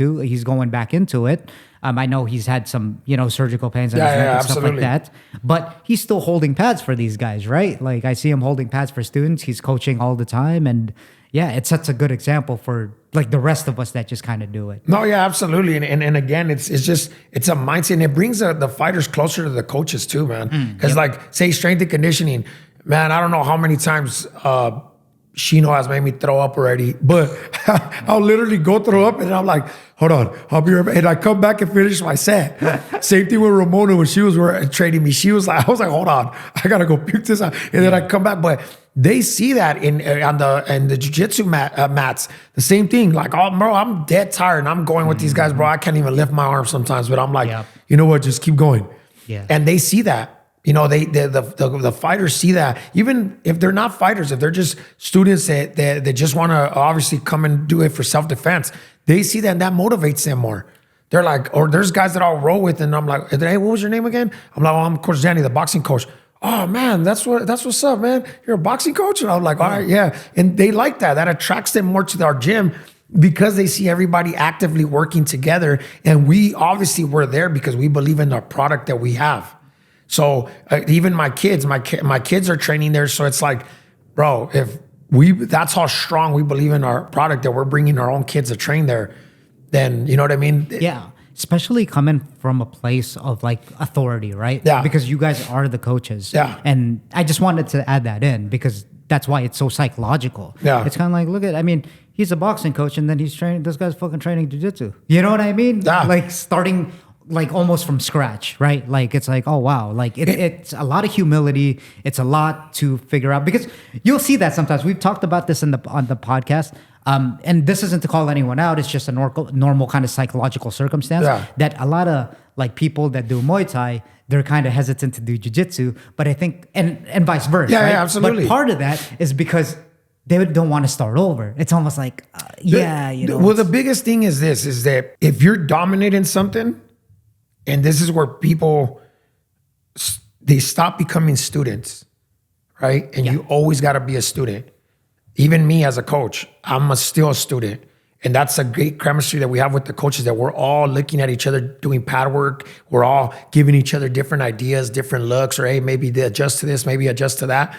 back into it. I know he's had some, you know, surgical pains on his neck and stuff like that, but he's still holding pads for these guys, right? Like I see him holding pads for students. He's coaching all the time. And yeah, it sets a good example for like the rest of us that just kind of do it. No, yeah, absolutely. And again, it's a mindset, and it brings the fighters closer to the coaches too, man. Because like say strength and conditioning, man, I don't know how many times Shino has made me throw up already, but I'll literally go throw up and I'm like, hold on, I'll be right back. And I come back and finish my set. Same thing with Ramona when she was training me. I was like, hold on, I gotta go puke this out. And then I come back, but they see that in the jiu-jitsu mats. The same thing, like, oh, bro, I'm dead tired and I'm going with these guys, bro. I can't even lift my arm sometimes, but I'm like, you know what, just keep going. Yeah. And they see that. You know, the fighters see that. Even if they're not fighters, if they're just students that just want to obviously come and do it for self-defense, they see that and that motivates them more. They're like, or there's guys that I'll roll with and I'm like, hey, what was your name again? I'm like, oh, I'm Coach Danny, the boxing coach. Oh man, that's what's up, man. You're a boxing coach? And I'm like, all right, yeah. And they like that. That attracts them more to our gym because they see everybody actively working together. And we obviously were there because we believe in the product that we have. So even my kids are training there. So it's like, bro, that's how strong we believe in our product, that we're bringing our own kids to train there. Then, you know what I mean? Yeah. Especially coming from a place of like authority, right? Yeah. Because you guys are the coaches. Yeah. And I just wanted to add that in because that's why it's so psychological. Yeah. It's kind of like, he's a boxing coach and then this guy's fucking training jiu-jitsu. You know what I mean? Yeah. Like starting like almost from scratch, right? Like it's like, oh wow, like it's a lot of humility. It's a lot to figure out because you'll see that sometimes. We've talked about this on the podcast. And this isn't to call anyone out. It's just a normal kind of psychological circumstance that a lot of like people that do Muay Thai, they're kind of hesitant to do jiu-jitsu. But I think, and vice versa. Yeah, right? yeah, absolutely. But part of that is because they don't want to start over. It's almost like, Well, the biggest thing is this, is that if you're dominating something, and this is where people, they stop becoming students, right? And you always got to be a student. Even me as a coach, I'm still a student. And that's a great chemistry that we have with the coaches, that we're all looking at each other, doing pad work. We're all giving each other different ideas, different looks, or hey, maybe they adjust to this, maybe adjust to that.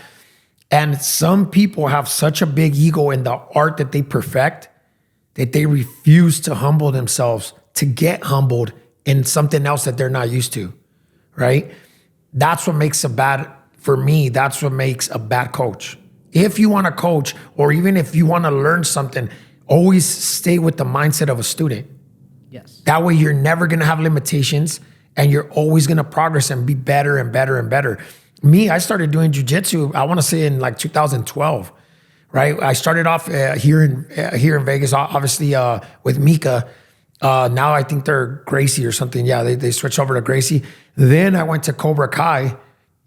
And some people have such a big ego in the art that they perfect that they refuse to humble themselves to get humbled in something else that they're not used to, right? That's what makes for me, that's what makes a bad coach. If you want to coach, or even if you want to learn something, always stay with the mindset of a student. Yes. That way you're never going to have limitations and you're always going to progress and be better and better and better. Me, I started doing jiu-jitsu, I want to say in like 2012, right? I started off here in Vegas, obviously with Mika. Now I think they're Gracie or something. Yeah, they switched over to Gracie. Then I went to Cobra Kai.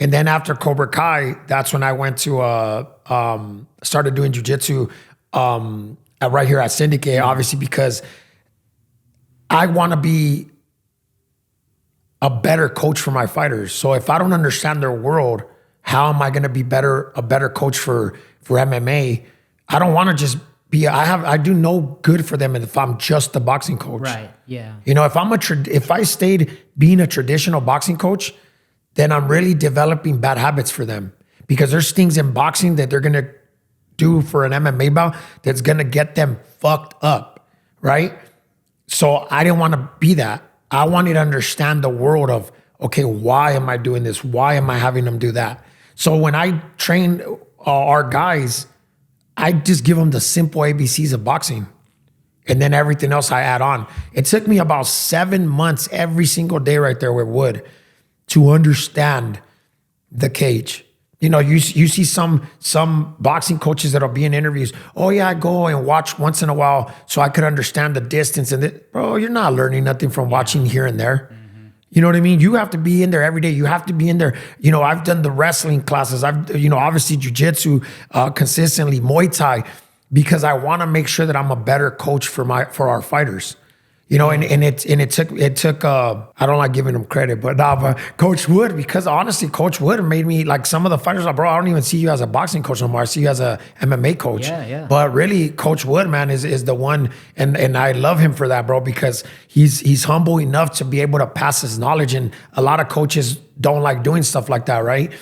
And then after Cobra Kai, that's when I went to started doing jiu-jitsu right here at Syndicate, obviously because I want to be a better coach for my fighters. So if I don't understand their world, how am I going to be a better coach for MMA? I don't want to just be. I do no good for them if I'm just a boxing coach. Right. Yeah. You know, if I stayed being a traditional boxing coach, then I'm really developing bad habits for them, because there's things in boxing that they're going to do for an MMA bout that's going to get them fucked up, right? So I didn't want to be that. I wanted to understand the world of, okay, why am I doing this? Why am I having them do that? So when I train our guys, I just give them the simple ABCs of boxing, and then everything else I add on. It took me about 7 months every single day right there with Wood to understand the cage. You know, you see some boxing coaches that'll be in interviews. Oh yeah, I go and watch once in a while so I could understand the distance. And bro, you're not learning nothing from watching here and there. Mm-hmm. You know what I mean? You have to be in there every day. You have to be in there. You know, I've done the wrestling classes. Obviously jiu-jitsu consistently, Muay Thai, because I want to make sure that I'm a better coach for our fighters. You know, and it took I don't like giving him credit, but Coach Wood, because honestly, Coach Wood made me, like, some of the fighters, like, bro, I don't even see you as a boxing coach no more. I see you as a MMA coach. Yeah. But really, Coach Wood, man, is the one, and I love him for that, bro, because he's humble enough to be able to pass his knowledge, and a lot of coaches don't like doing stuff like that, right?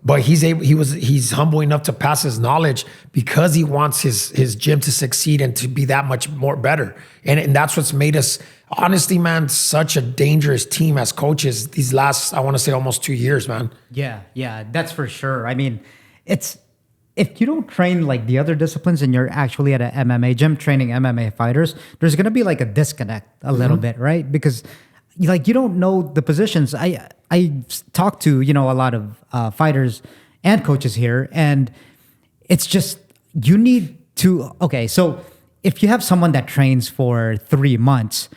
But he's humble enough to pass his knowledge because he wants his gym to succeed and to be that much more better. And that's what's made us, honestly, man, such a dangerous team as coaches these last, I want to say, almost 2 years, man. Yeah, that's for sure. I mean, if you don't train like the other disciplines and you're actually at an MMA gym training MMA fighters, there's going to be like a disconnect a little bit, right? Because like you don't know the positions. I talk to, a lot of fighters and coaches here, and it's just, you need to, okay, so if you have someone that trains for 3 months,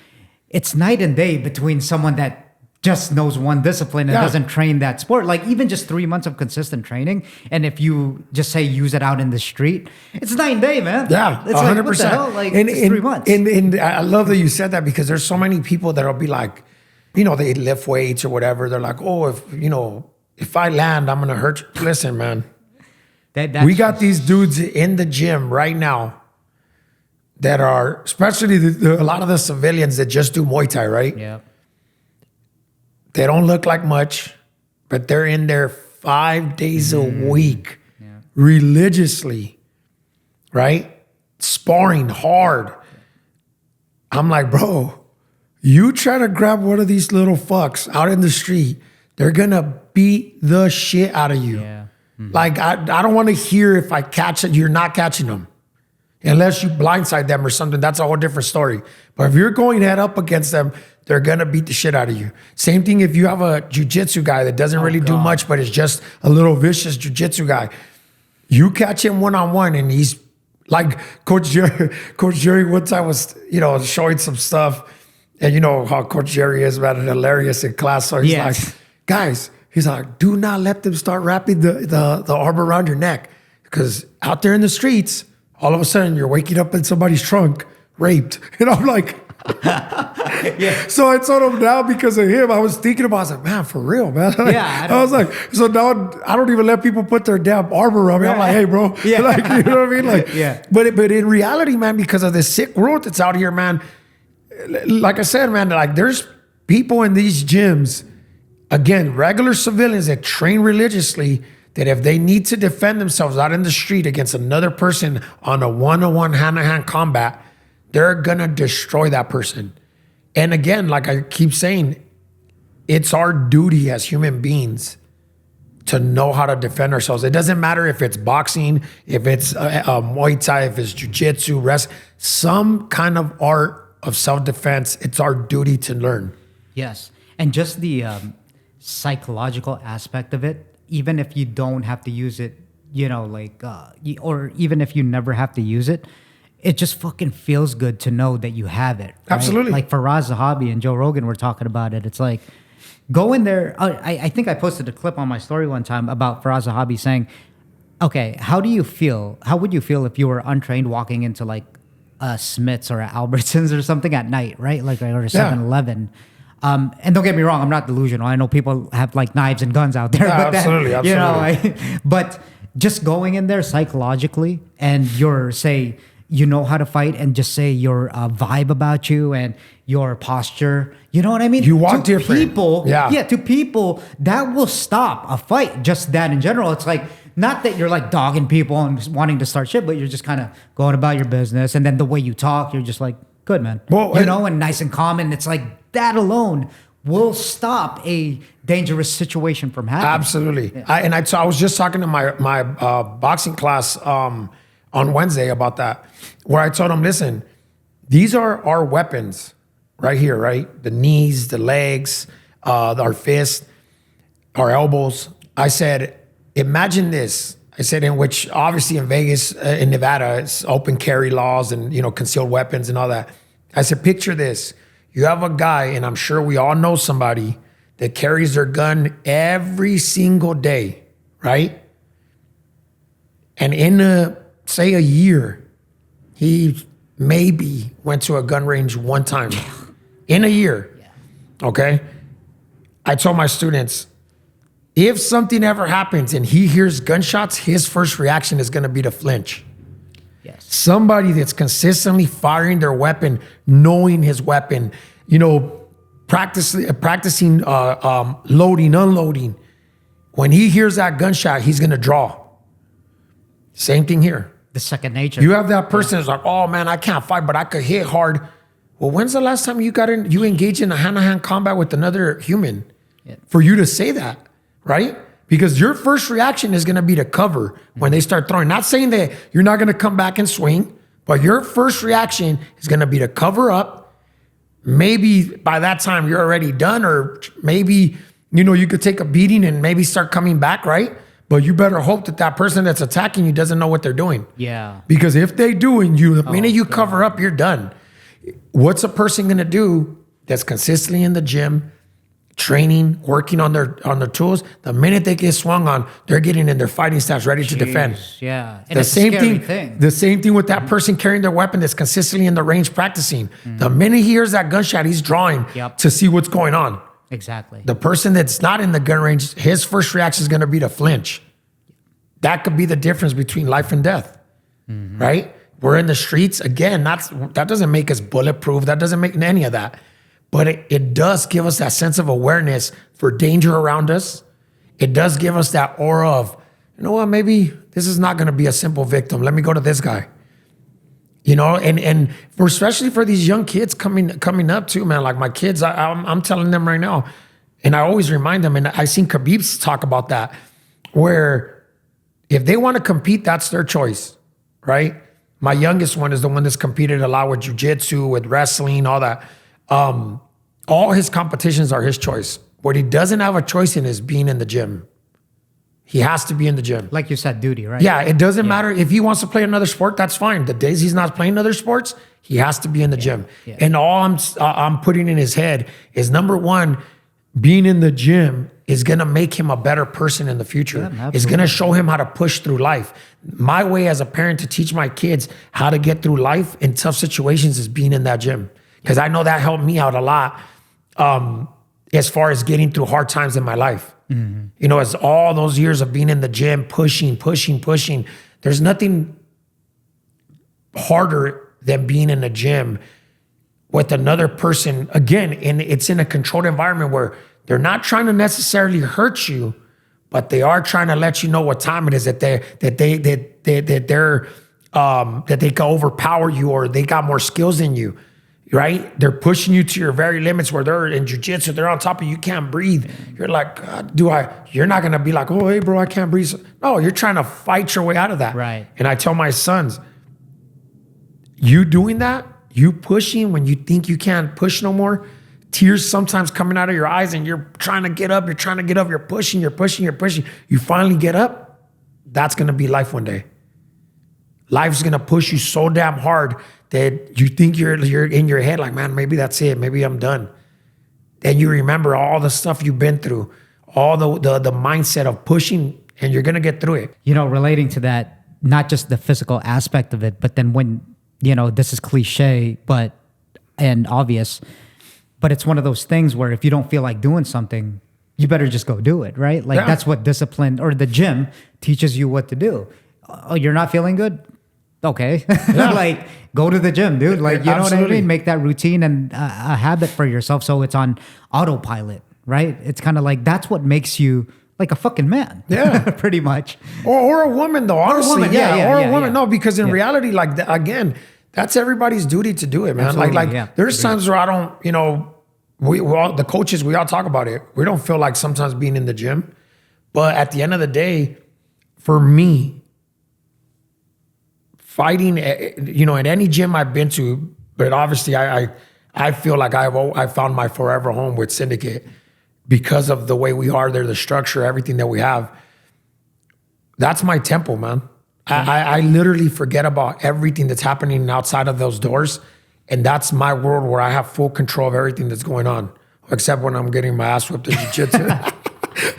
it's night and day between someone that just knows one discipline and doesn't train that sport. Like even just 3 months of consistent training, and if you just say use it out in the street, it's night and day, man. Yeah, it's 100%. Like, what the hell? Like it's 3 months. And I love that you said that, because there's so many people that'll be like, you know, they lift weights or whatever. They're like, oh, if I land, I'm gonna hurt you. Listen, man. We got these dudes in the gym right now that are, especially a lot of the civilians that just do Muay Thai, right? Yeah. They don't look like much, but they're in there 5 days a week, religiously, right? Sparring hard. I'm like, bro, you try to grab one of these little fucks out in the street, they're gonna beat the shit out of you. Yeah. Mm-hmm. Like, I don't want to hear if I catch it, you're not catching them. Unless you blindside them or something, that's a whole different story. But if you're going head up against them, they're gonna beat the shit out of you. Same thing if you have a jiu-jitsu guy that doesn't really do much, but is just a little vicious jiu-jitsu guy. You catch him one-on-one and he's like Coach Jerry one time was, showing some stuff. And you know how Coach Jerry is, man, and hilarious in class. So he's like, guys, he's like, do not let them start wrapping the arm around your neck. Because out there in the streets, all of a sudden you're waking up in somebody's trunk, raped. And I'm like, So I told him now, because of him, I was thinking about, I was like, man, for real, man. Like, I was like, so now I don't even let people put their damn arm around me. I'm like, hey, bro. Like, you know what I mean? Like, but in reality, man, because of this sick world that's out here, man, like I said, man, like there's people in these gyms, again, regular civilians that train religiously, that if they need to defend themselves out in the street against another person on a one-on-one, hand-to-hand combat, they're gonna destroy that person. And again, like I keep saying, it's our duty as human beings to know how to defend ourselves. It doesn't matter if it's boxing, if it's Muay Thai, if it's jiu-jitsu, wrestling, some kind of art of self-defense. It's our duty to learn. Yes. And just the psychological aspect of it, even if you don't have to use it, or even if you never have to use it, it just fucking feels good to know that you have it. Right? Absolutely. Like Faraz Zahabi and Joe Rogan were talking about it. It's like, go in there. I think I posted a clip on my story one time about Faraz Zahabi saying, okay, how would you feel if you were untrained walking into like a Smith's or a Albertsons or something at night, right? Like, or a 7-Eleven. And don't get me wrong, I'm not delusional. I know people have like knives and guns out there. Yeah, but absolutely. But just going in there psychologically, and you know how to fight, and just say your vibe about you and your posture. You know what I mean? You walk different. To people, that will stop a fight. Just that in general. It's like, not that you're like dogging people and wanting to start shit, but you're just kind of going about your business. And then the way you talk, you're just like, good, man. Well, and nice and calm. And it's like, that alone will stop a dangerous situation from happening. Absolutely. Yeah. I was just talking to my boxing class on Wednesday about that, where I told them, listen, these are our weapons right here, right? The knees, the legs, our fists, our elbows. I said, imagine this. I said, in which obviously in Vegas, in Nevada, it's open carry laws and, concealed weapons and all that. I said, picture this. You have a guy, and I'm sure we all know somebody that carries their gun every single day, right? And in say a year, he maybe went to a gun range one time in a year. Okay? I told my students, if something ever happens and he hears gunshots, his first reaction is going to be to flinch. Yes. Somebody that's consistently firing their weapon, knowing his weapon, practicing loading, unloading. When he hears that gunshot, he's going to draw. Same thing here. The second nature. You have that person that's like, oh man, I can't fight, but I could hit hard. Well, when's the last time you engaged in a hand-to-hand combat with another human for you to say that, right? Because your first reaction is going to be to cover when they start throwing. Not saying that you're not going to come back and swing, but your first reaction is going to be to cover up. Maybe by that time you're already done, or maybe, you could take a beating and maybe start coming back, right? But you better hope that person that's attacking you doesn't know what they're doing. Yeah. Because if they do, and the minute you cover up, you're done. What's a person going to do that's consistently in the gym, training, working on their tools. The minute they get swung on, they're getting in their fighting stance, ready to defend. Yeah, and The same thing. The same thing with that person carrying their weapon that's consistently in the range practicing. The minute he hears that gunshot, he's drawing to see what's going on. Exactly. The person that's not in the gun range, his first reaction is going to be to flinch. That could be the difference between life and death, right? We're in the streets. Again, that doesn't make us bulletproof. That doesn't make any of that. But it does give us that sense of awareness for danger around us. It does give us that aura of, you know what, maybe this is not going to be a simple victim. Let me go to this guy. You know, and for, especially for these young kids coming up too, man. Like my kids, I'm telling them right now, and I always remind them, and I seen Khabib talk about that, where if they want to compete, that's their choice, right? My youngest one is the one that's competed a lot with jiu-jitsu, with wrestling, all that. All his competitions are his choice. What he doesn't have a choice in is being in the gym. He has to be in the gym. Like you said, duty, right? Yeah, it doesn't matter if he wants to play another sport, that's fine. The days he's not playing other sports, he has to be in the gym. Yeah. And all I'm putting in his head is, number one, being in the gym is going to make him a better person in the future. Yeah, it's going to show him how to push through life. My way as a parent to teach my kids how to get through life in tough situations is being in that gym. Because I know that helped me out a lot as far as getting through hard times in my life. You know, as all those years of being in the gym, pushing. There's nothing harder than being in a gym with another person. Again, and it's in a controlled environment where they're not trying to necessarily hurt you, but they are trying to let you know what time it is, that they can overpower you, or they got more skills than you. Right? They're pushing you to your very limits, where they're in jiu-jitsu, they're on top of you, can't breathe. You're like, you're not going to be like, oh, hey, bro, I can't breathe. No, you're trying to fight your way out of that. Right. And I tell my sons, you doing that, you pushing when you think you can't push no more, tears sometimes coming out of your eyes, and you're trying to get up, you're pushing. You finally get up. That's going to be life one day. Life's going to push you so damn hard that you think you're in your head like, man, maybe that's it. Maybe I'm done. Then you remember all the stuff you've been through, all the mindset of pushing, and you're going to get through it. You know, relating to that, not just the physical aspect of it, but then when, you know, this is cliche, and obvious, but it's one of those things where if you don't feel like doing something, you better just go do it, right? Like that's what discipline, or the gym teaches you what to do. Oh, you're not feeling good? Okay. Like, go to the gym, dude. Like, you know what I mean? Make that routine and a habit for yourself, so it's on autopilot, right? It's kind of like, that's what makes you like a fucking man. Yeah. Pretty much. Or a woman, though, honestly. Or a woman. No, because in reality, like, again, that's everybody's duty to do it, man. Absolutely, there's times where I don't, you know, we all, the coaches, we all talk about it. We don't feel like sometimes being in the gym. But at the end of the day, for me, fighting, you know, at any gym I've been to, but obviously I feel like I found my forever home with Syndicate because of the way we are there, the structure, everything that we have. That's my temple, man. I literally forget about everything that's happening outside of those doors, and that's my world where I have full control of everything that's going on, except when I'm getting my ass whipped in jiu-jitsu.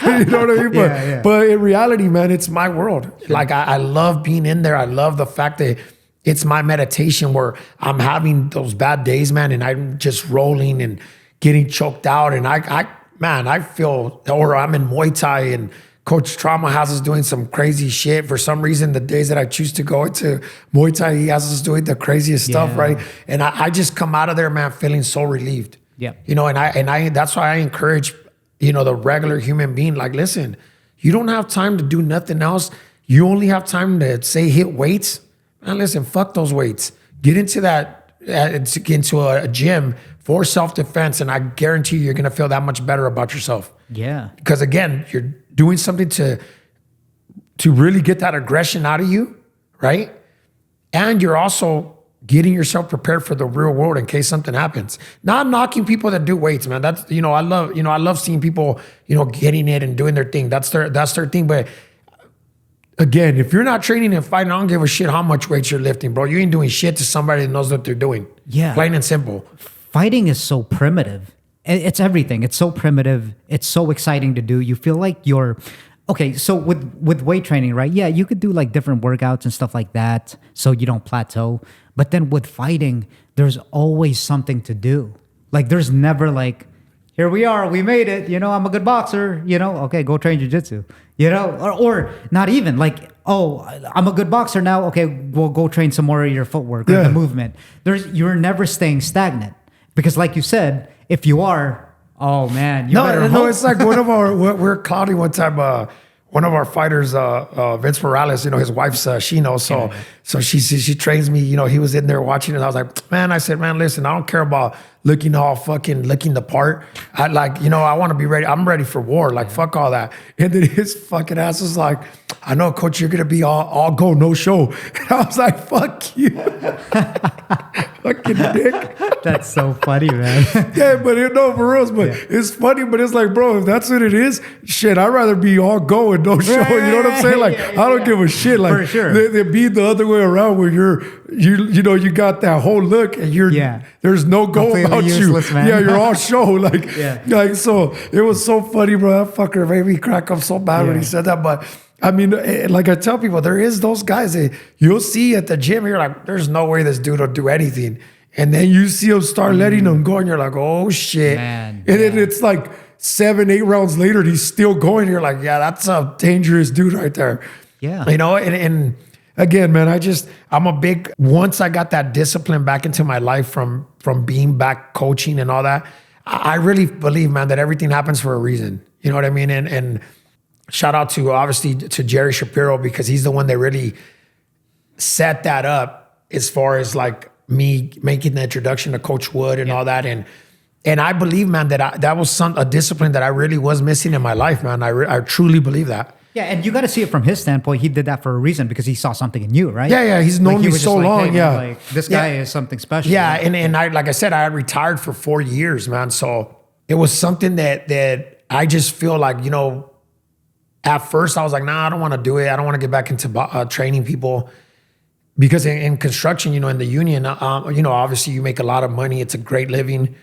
You know what I mean? But in reality, man, it's my world. Like, I love being in there. I love the fact that it's my meditation, where I'm having those bad days, man, and I'm just rolling and getting choked out. And I feel, or I'm in Muay Thai, and Coach Trauma has us doing some crazy shit. For some reason, the days that I choose to go into Muay Thai, he has us doing the craziest stuff, right? And I just come out of there, man, feeling so relieved. Yeah. You know, and I that's why I encourage, you know, the regular human being, like, listen, you don't have time to do nothing else. You only have time to say hit weights. Man, listen, fuck those weights. Get into a gym for self-defense, and I guarantee you're going to feel that much better about yourself. Yeah. Because again, you're doing something to really get that aggression out of you, right? And you're also getting yourself prepared for the real world in case something happens. Not knocking people that do weights, man. That's, you know, I love seeing people, you know, getting it and doing their thing. That's their thing. But again, if you're not training and fighting, I don't give a shit how much weight you're lifting, bro. You ain't doing shit to somebody that knows what they're doing. Yeah. Plain and simple. Fighting is so primitive. it's everything. It's so primitive. It's so exciting to do. You feel like you're okay. So with weight training, right? Yeah, you could do like different workouts and stuff like that, so you don't plateau. But then with fighting, there's always something to do. Like there's never like, here we are, we made it. You know, I'm a good boxer. You know, okay, go train jiu-jitsu. You know, or not even like, oh, I'm a good boxer now. Okay, we'll go train some more of your footwork or the movement. You're never staying stagnant because, like you said, if you are, oh man, you better hope. No, it's like one of our we're clowning one time. One of our fighters, Vince Morales, you know, his wife's Shino. So she trains me. You know, he was in there watching it. I was like, man, I said, man, listen, I don't care about looking the part. I like, you know, I want to be ready. I'm ready for war. Like, fuck all that. And then his fucking ass was like, I know, coach, you're gonna be all go, no show. And I was like, fuck you, fucking dick. That's so funny, man. Yeah, but no, for real, but it's funny, but it's like, bro, if that's what it is, shit, I'd rather be all go and no show. You know what I'm saying? Like, I don't give a shit. Like, for sure. They be the other way around where you know, you got that whole look and there's no go completely about useless, you. Man. Yeah, you're all show. Like, like, so it was so funny, bro. That fucker made me crack up so bad when he said that. But I mean, like I tell people, there is those guys that you'll see at the gym. You're like, there's no way this dude will do anything. And then you see him start letting them go, and you're like, oh shit. Man, and then it's like 7-8 rounds later, he's still going. You're like, yeah, that's a dangerous dude right there. Yeah. You know, and again, man, once I got that discipline back into my life from being back coaching and all that, I really believe, man, that everything happens for a reason. You know what I mean? And shout out to, obviously, to Jerry Shapiro, because he's the one that really set that up as far as like me making the introduction to Coach Wood and all that. And I believe, man, that was a discipline that I really was missing in my life, man. I truly believe that. Yeah, and you got to see it from his standpoint. He did that for a reason because he saw something in you, right? Yeah, he's known me so long. Hey, man, like, this guy is something special. Yeah, and I, like I said, I had retired for 4 years, man. So it was something that I just feel like, you know, at first I was like, nah, I don't want to do it. I don't want to get back into training people. Because in construction, you know, in the union, you know, obviously you make a lot of money. It's a great living.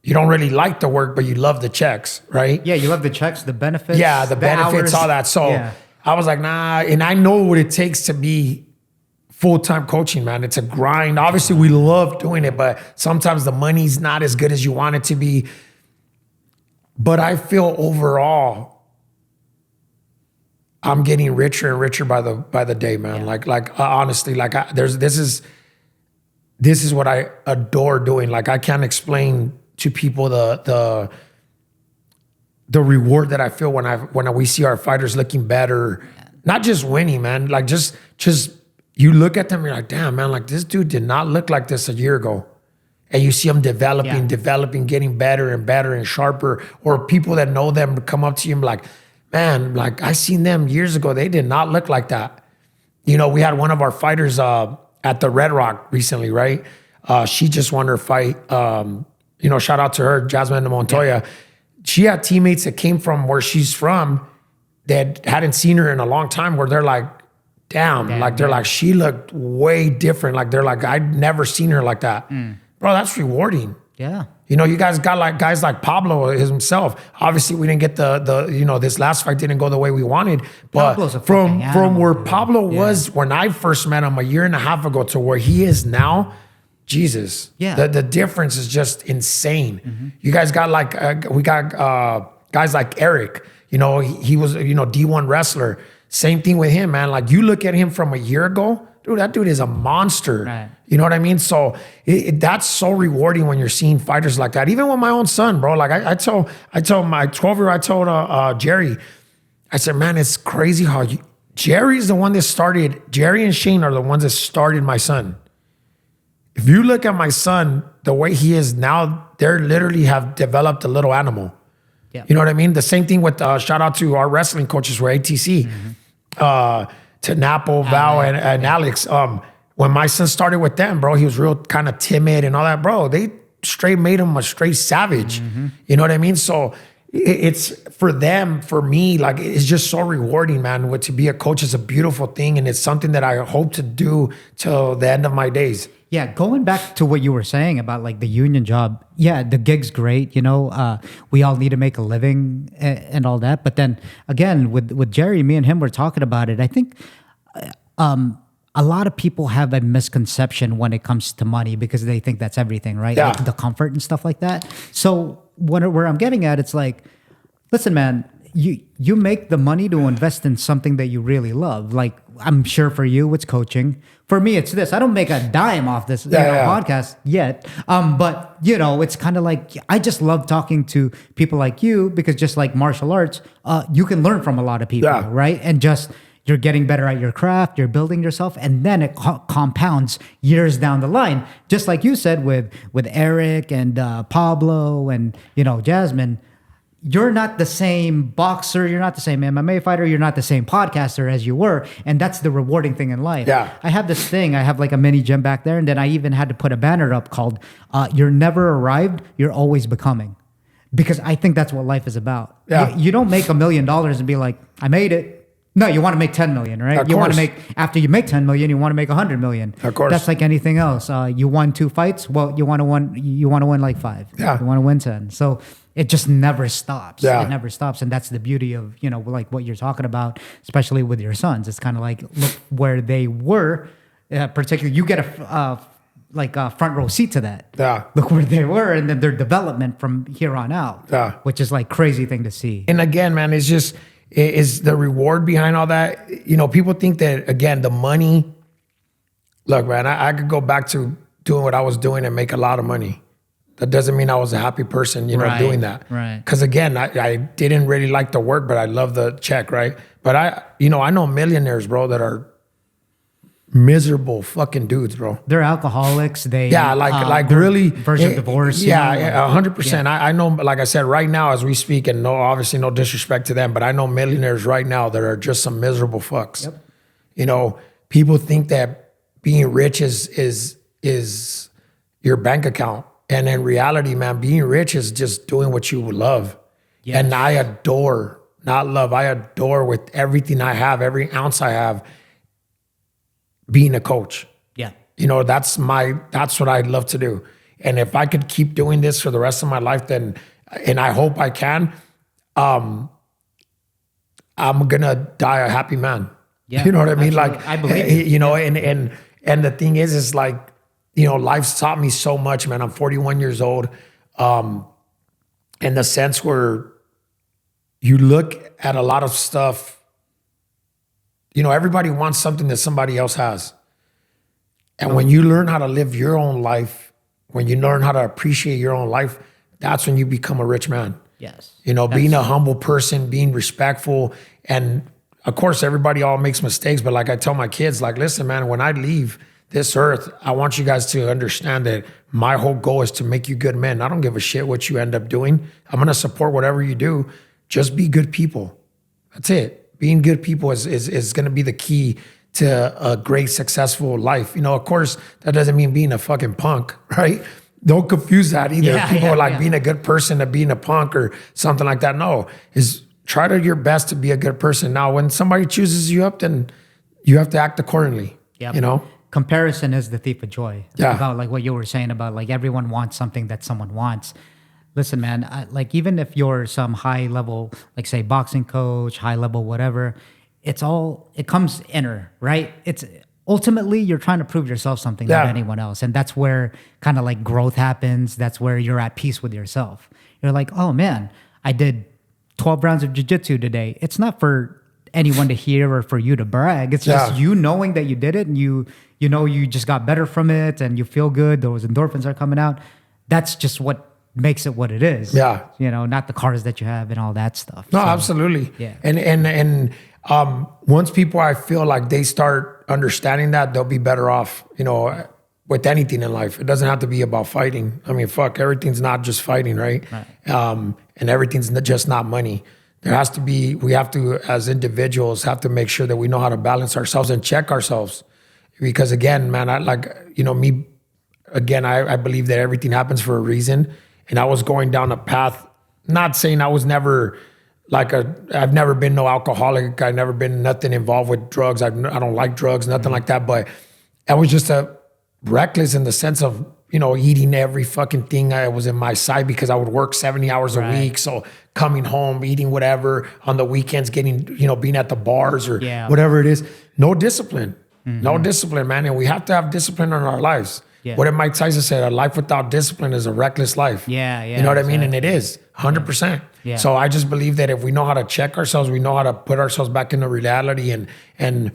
You don't really like the work, but you love the checks, right? Yeah, you love the checks, the benefits. Yeah, the benefits, hours. all that. So I was like, nah. And I know what it takes to be full-time coaching, man. It's a grind. Obviously, we love doing it, but sometimes the money's not as good as you want it to be. But I feel overall, I'm getting richer and richer by the day, man. Yeah. Like honestly, like this is what I adore doing. Like I can't explain to people the reward that I feel when we see our fighters looking better, not just winning, man. Like just you look at them, you're like, damn, man, like this dude did not look like this a year ago. And you see them developing, getting better and better and sharper. Or people that know them come up to you and be like, man, like I seen them years ago. They did not look like that. You know, we had one of our fighters at the Red Rock recently, right? She just won her fight. You know, shout out to her, Jasmine Montoya. Yeah. She had teammates that came from where she's from that hadn't seen her in a long time, where they're like, damn, like they're like, she looked way different. Like they're like, I'd never seen her like that. Bro, that's rewarding. Yeah. You know, you guys got like guys like Pablo himself. Obviously, we didn't get the you know, this last fight didn't go the way we wanted. But from where Pablo was when I first met him a year and a half ago to where he is now, Jesus. Yeah. The difference is just insane. You guys got like, we got guys like Eric. You know, he was, you know, D1 wrestler. Same thing with him, man. Like you look at him from a year ago, dude, that dude is a monster. Right. You know what I mean? So that's so rewarding when you're seeing fighters like that. Even with my own son, bro. Like I told my 12-year-old, I told Jerry, I said, man, it's crazy how Jerry's the one that started, Jerry and Shane are the ones that started my son. If you look at my son, the way he is now, they literally have developed a little animal. Yeah. You know what I mean? The same thing with, shout out to our wrestling coaches for ATC, to Napo, Val, and Alex. When my son started with them, bro, he was real kind of timid and all that, bro. They straight made him a straight savage. You know what I mean? So it's for them, for me, like it's just so rewarding, man. To be a coach is a beautiful thing, and it's something that I hope to do till the end of my days. Yeah, going back to what you were saying about like the union job, yeah, the gig's great. We all need to make a living and all that. But then again, with Jerry, me and him were talking about it. I think a lot of people have a misconception when it comes to money because they think that's everything, right? Yeah. Like the comfort and stuff like that. So where I'm getting at, it's like, listen, man, you make the money to invest in something that you really love. Like I'm sure for you, it's coaching. For me, it's this. I don't make a dime off this podcast yet. But it's kind of like, I just love talking to people like you because just like martial arts, you can learn from a lot of people, right? And just, you're getting better at your craft, you're building yourself, and then it compounds years down the line. Just like you said with Eric and Pablo and, Jasmine, you're not the same boxer, you're not the same MMA fighter, you're not the same podcaster as you were. And that's the rewarding thing in life. Yeah. I have this thing, I have like a mini gym back there, and then I even had to put a banner up called, you're never arrived, you're always becoming. Because I think that's what life is about. Yeah. You don't make $1 million and be like, I made it. No, you want to make 10 million, right? You want to make, after you make 10 million, you want to make 100 million. Of course. That's like anything else. You won 2 fights. Well, you want to win like 5. Yeah. You want to win 10. So it just never stops. Yeah. It never stops. And that's the beauty of, like what you're talking about, especially with your sons. It's kind of like, look where they were, particularly you get a front row seat to that. Yeah. Look where they were and then their development from here on out. Yeah. Which is like crazy thing to see. And again, man, it's just, is the reward behind all that. People think that, again, the money, look, man, I could go back to doing what I was doing and make a lot of money. That doesn't mean I was a happy person, doing that. Right. Because again, I didn't really like the work, but I love the check, right? But I know millionaires, bro, that are miserable fucking dudes, bro. They're alcoholics. They like really version of divorce. Yeah, 100%. I know, like I said, right now as we speak, and obviously no disrespect to them, but I know millionaires right now that are just some miserable fucks. Yep. People think that being rich is your bank account, and in reality, man, being rich is just doing what you love. Yes. And I adore, not love, I adore with everything I have, every ounce I have, being a coach. Yeah. That's what I'd love to do. And if I could keep doing this for the rest of my life, then, and I hope I can, I'm gonna die a happy man. Yeah, you know what I mean? absolutely. Like, I believe and the thing is like, life's taught me so much, man. I'm 41 years old. In the sense where you look at a lot of stuff, everybody wants something that somebody else has. And when you learn how to live your own life, when you learn how to appreciate your own life, that's when you become a rich man. Yes. Being a humble person, being respectful. And of course, everybody all makes mistakes. But like I tell my kids, like, listen, man, when I leave this earth, I want you guys to understand that my whole goal is to make you good men. I don't give a shit what you end up doing. I'm going to support whatever you do. Just be good people. That's it. Being good people is going to be the key to a great, successful life. Of course, that doesn't mean being a fucking punk, right? Don't confuse that either. People are like being a good person to being a punk or something like that. No, is try to your best to be a good person. Now, when somebody chooses you up, then you have to act accordingly. Yeah. Comparison is the thief of joy. Yeah. About like what you were saying about like everyone wants something that someone wants. Listen, man, like even if you're some high level, like say boxing coach, high level, whatever, it comes inner, right? It's ultimately you're trying to prove yourself something than anyone else. And that's where kind of like growth happens. That's where you're at peace with yourself. You're like, oh man, I did 12 rounds of jiu-jitsu today. It's not for anyone to hear or for you to brag. It's just you knowing that you did it and you just got better from it and you feel good. Those endorphins are coming out. That's just what makes it what it is. Yeah. Not the cars that you have and all that stuff. No, absolutely. Yeah. And once people, I feel like they start understanding that, they'll be better off, with anything in life. It doesn't have to be about fighting. I mean, everything's not just fighting, right? And everything's just not money. There has to be, we have to, as individuals, have to make sure that we know how to balance ourselves and check ourselves. Because again, man, I believe that everything happens for a reason. And I was going down a path not saying I was never I've never been no alcoholic. I've never been nothing involved with drugs. I don't like drugs, nothing like that. But I was just reckless in the sense of, eating every fucking thing that was in my sight because I would work 70 hours a week. So coming home, eating whatever on the weekends, getting, being at the bars or whatever it is. No discipline. No discipline, man. And we have to have discipline in our lives. Yeah. What did Mike Tyson said? A life without discipline is a reckless life. Yeah. You know what I mean? And it is 100%. Yeah. So I just believe that if we know how to check ourselves, we know how to put ourselves back into reality. And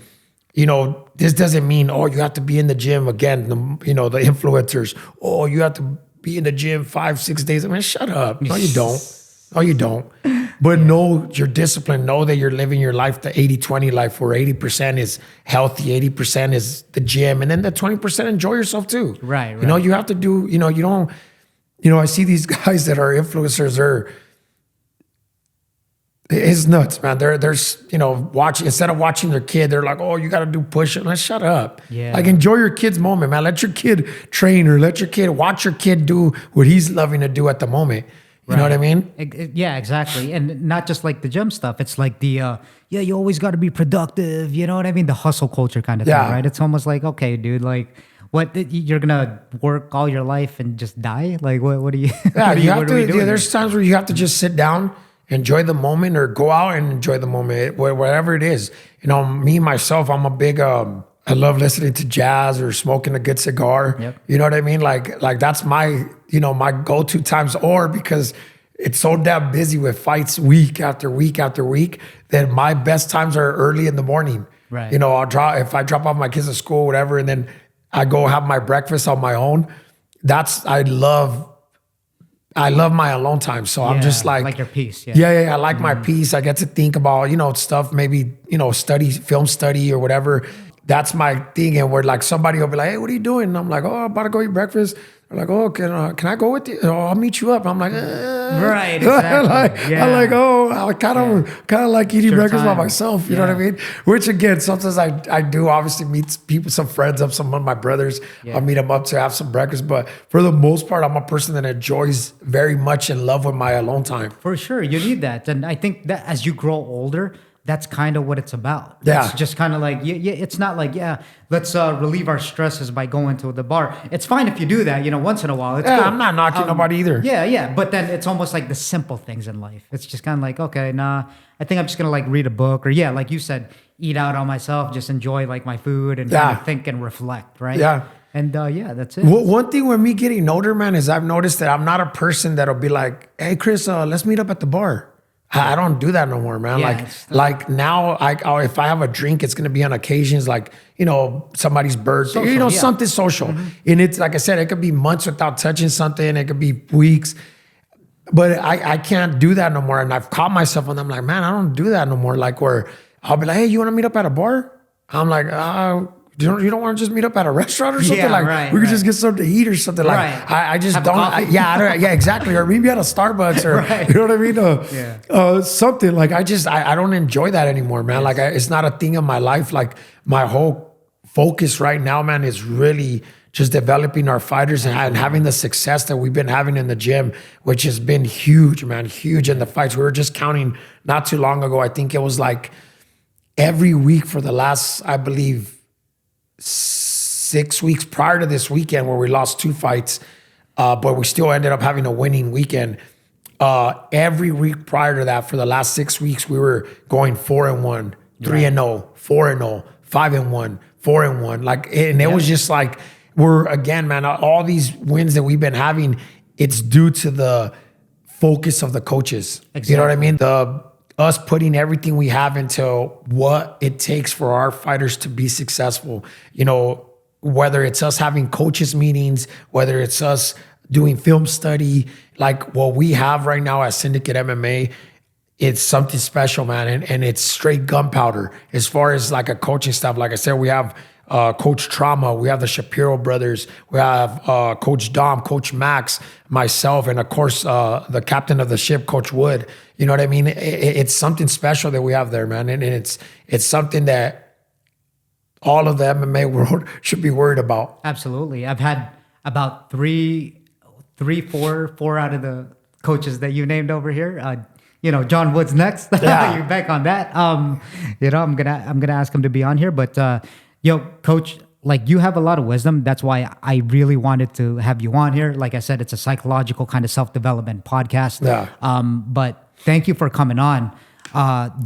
this doesn't mean, you have to be in the gym again. The influencers. You have to be in the gym 5-6 days. I mean, shut up. No, you don't. No, you don't. But know your discipline. Know that you're living your life, the 80-20 life, where 80% is healthy, 80% is the gym, and then the 20% enjoy yourself too. Right. You have to do, you don't, I see these guys that are influencers, it's nuts, man. They're watching, instead of watching their kid, they're like, you got to do push-ups. Like, shut up. Yeah. Like, enjoy your kid's moment, man. Let your kid train or watch your kid do what he's loving to do at the moment. You know what I mean? Yeah, exactly. And not just like the gym stuff. It's like the, you always got to be productive. You know what I mean? The hustle culture kind of thing, right? It's almost like, okay, dude, like, what, you're going to work all your life and just die? Like, what do you, there's times where you have to just sit down, enjoy the moment, or go out and enjoy the moment, whatever it is. Me, myself, I'm a big, I love listening to jazz or smoking a good cigar. Yep. You know what I mean? Like that's my, my go-to times, or because it's so damn busy with fights week after week after week that my best times are early in the morning. Right. If I drop off my kids at school, whatever, and then I go have my breakfast on my own. I love my alone time. So I'm just like your peace. Yeah. I like my peace. I get to think about, stuff, maybe, film study or whatever. That's my thing. And where like somebody will be like, hey, what are you doing? And I'm like, I'm about to go eat breakfast. They're like, can I go with you? I'll meet you up. I'm like, right, exactly. I kind of like eating breakfast by myself. You know what I mean? Which again, sometimes I do obviously meet people, some friends of some of my brothers. I'll meet them up to have some breakfast. But for the most part, I'm a person that enjoys very much in love with my alone time. For sure. You need that. And I think that as you grow older, that's kind of what it's about. Yeah. It's just kind of like, it's not like, let's relieve our stresses by going to the bar. It's fine if you do that, once in a while. It's cool. I'm not knocking nobody either. Yeah. But then it's almost like the simple things in life. It's just kind of like, okay, I think I'm just going to like read a book or like you said, eat out on myself, just enjoy like my food and kind of think and reflect, right? Yeah. And that's it. Well, one thing with me getting older, man, is I've noticed that I'm not a person that'll be like, hey, Chris, let's meet up at the bar. I don't do that no more, man. Like now, if I have a drink, it's gonna be on occasions like somebody's birthday, social, something social. Mm-hmm. And it's like I said, it could be months without touching something. It could be weeks, but I can't do that no more. And I've caught myself, and I'm like, man, I don't do that no more. Like where I'll be like, hey, you want to meet up at a bar? I'm like, you don't want to just meet up at a restaurant or something? We could just get something to eat or something. Like I just don't. Yeah, exactly. Or maybe at a Starbucks or you know what I mean? Something like I don't enjoy that anymore, man. Like it's not a thing in my life. Like my whole focus right now, man, is really just developing our fighters and having the success that we've been having in the gym, which has been huge, man, huge in the fights. We were just counting not too long ago. I think it was like every week for the last, I believe, 6 weeks prior to this weekend where we lost 2 fights, but we still ended up having a winning weekend. Every week prior to that, for the last 6 weeks, we were going 4-1, 3-0, 4-0, 5-1, 4-1. Like, and it was just like, again, man, all these wins that we've been having, it's due to the focus of the coaches. Exactly. You know what I mean? Us putting everything we have into what it takes for our fighters to be successful. Whether it's us having coaches meetings, whether it's us doing film study, like what we have right now at Syndicate MMA, it's something special, man. And it's straight gunpowder. As far as like a coaching staff, like I said, we have Coach Trauma, we have the Shapiro brothers, we have Coach Dom, Coach Max, myself, and of course the captain of the ship, Coach Wood. You know what I mean? It's something special that we have there, man, and it's something that all of the MMA world should be worried about. Absolutely, I've had about four out of the coaches that you named over here. John Woods next. Yeah. You're back on that. I'm gonna ask him to be on here. But Coach, like you have a lot of wisdom. That's why I really wanted to have you on here. Like I said, it's a psychological kind of self-development podcast. Yeah. But thank you for coming on.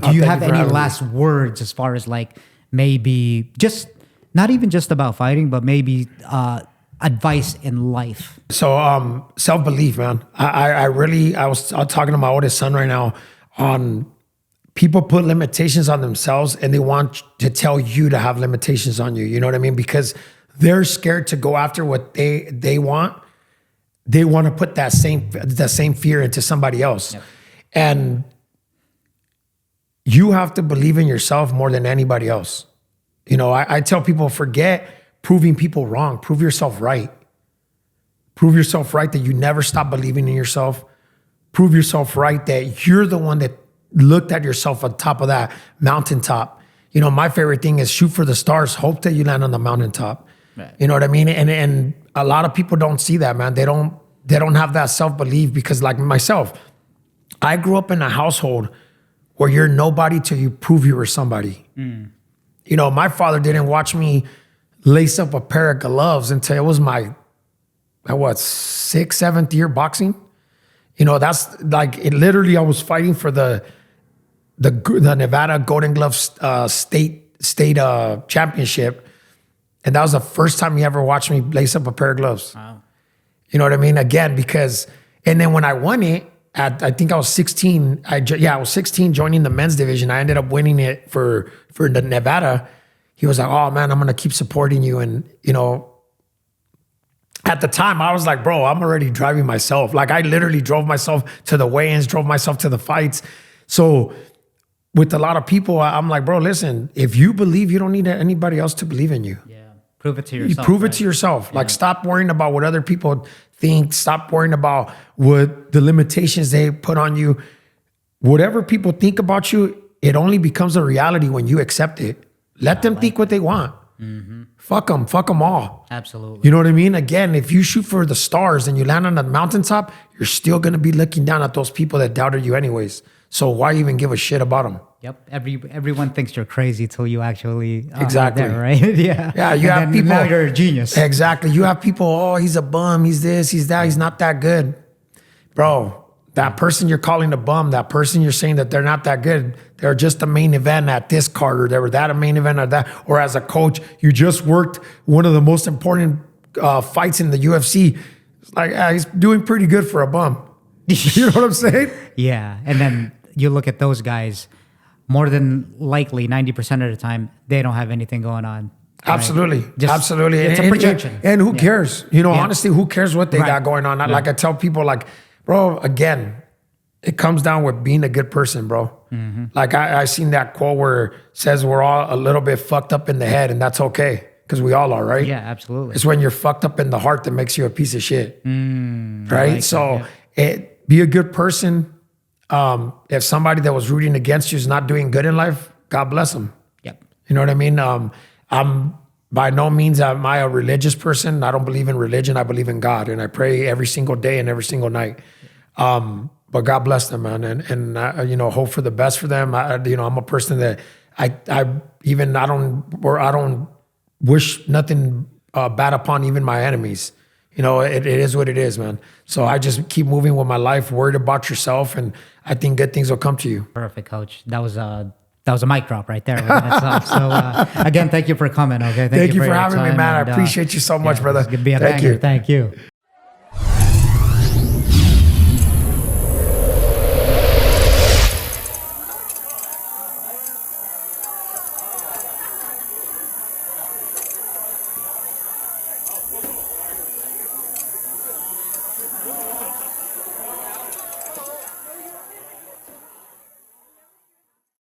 Do you have any last words as far as like maybe just not even just about fighting, but maybe advice in life? So self-belief, man. I was talking to my oldest son right now on people put limitations on themselves and they want to tell you to have limitations on you. You know what I mean? Because they're scared to go after what they want. They want to put that same fear into somebody else. Yep. And you have to believe in yourself more than anybody else. I tell people, forget proving people wrong. Prove yourself right. Prove yourself right that you never stop believing in yourself. Prove yourself right that you're the one that looked at yourself on top of that mountaintop. My favorite thing is shoot for the stars, hope that you land on the mountaintop. Right. You know what I mean? And a lot of people don't see that, man. They don't have that self-belief because like myself, I grew up in a household where you're nobody till you prove you were somebody. My father didn't watch me lace up a pair of gloves until it was my 6th, 7th year boxing. That's like it. Literally, I was fighting for the Nevada Golden Glove state championship, and that was the first time he ever watched me lace up a pair of gloves. Wow. You know what I mean? Again, and then when I won it, I think I was 16. I was 16 joining the men's division. I ended up winning it for the Nevada. He was like, "Oh man, I'm gonna keep supporting you." And at the time I was like, "Bro, I'm already driving myself." Like I literally drove myself to the weigh-ins, drove myself to the fights. So with a lot of people, I'm like, "Bro, listen. If you believe, you don't need anybody else to believe in you." Yeah, prove it to yourself. You prove it to yourself. Yeah. Like stop worrying about what other people think. Stop worrying about what the limitations they put on you. Whatever people think about you, it only becomes a reality when you accept it. Let them think what they want. Mm-hmm. Fuck them all. Absolutely. You know what I mean? Again, if you shoot for the stars and you land on the mountaintop, you're still going to be looking down at those people that doubted you anyways. So why even give a shit about them? Yep. Everyone thinks you're crazy till you actually exactly there, right? Yeah. Yeah. You have people. Now you're a genius. Exactly. You have people. Oh, he's a bum. He's this. He's that. He's not that good, bro. That person you're calling a bum. That person you're saying that they're not that good. They're just a main event at this card, or they were that a main event or that. Or as a coach, you just worked one of the most important fights in the UFC. It's like he's doing pretty good for a bum. You know what I'm saying? Yeah. And then you look at those guys. More than likely, 90% of the time, they don't have anything going on. Absolutely. Right? Absolutely. It's a projection. And who cares? Honestly, who cares what they got going on? Like I tell people, like, bro, again, it comes down with being a good person, bro. Mm-hmm. Like I seen that quote where it says we're all a little bit fucked up in the head, and that's okay because we all are, right? Yeah, absolutely. It's when you're fucked up in the heart that makes you a piece of shit, right? Like so be a good person. If somebody that was rooting against you is not doing good in life, God bless them. Yep. You know what I mean? I'm by no means am I a religious person. I don't believe in religion. I believe in God, and I pray every single day and every single night. But God bless them, man, and hope for the best for them. I'm a person that I don't wish nothing bad upon even my enemies. It is what it is, man. So I just keep moving with my life, worried about yourself, and I think good things will come to you. Perfect, Coach. That was a mic drop right there. So again, thank you for coming. Okay, thank you for having me, man. I appreciate you so much, brother. Thank you.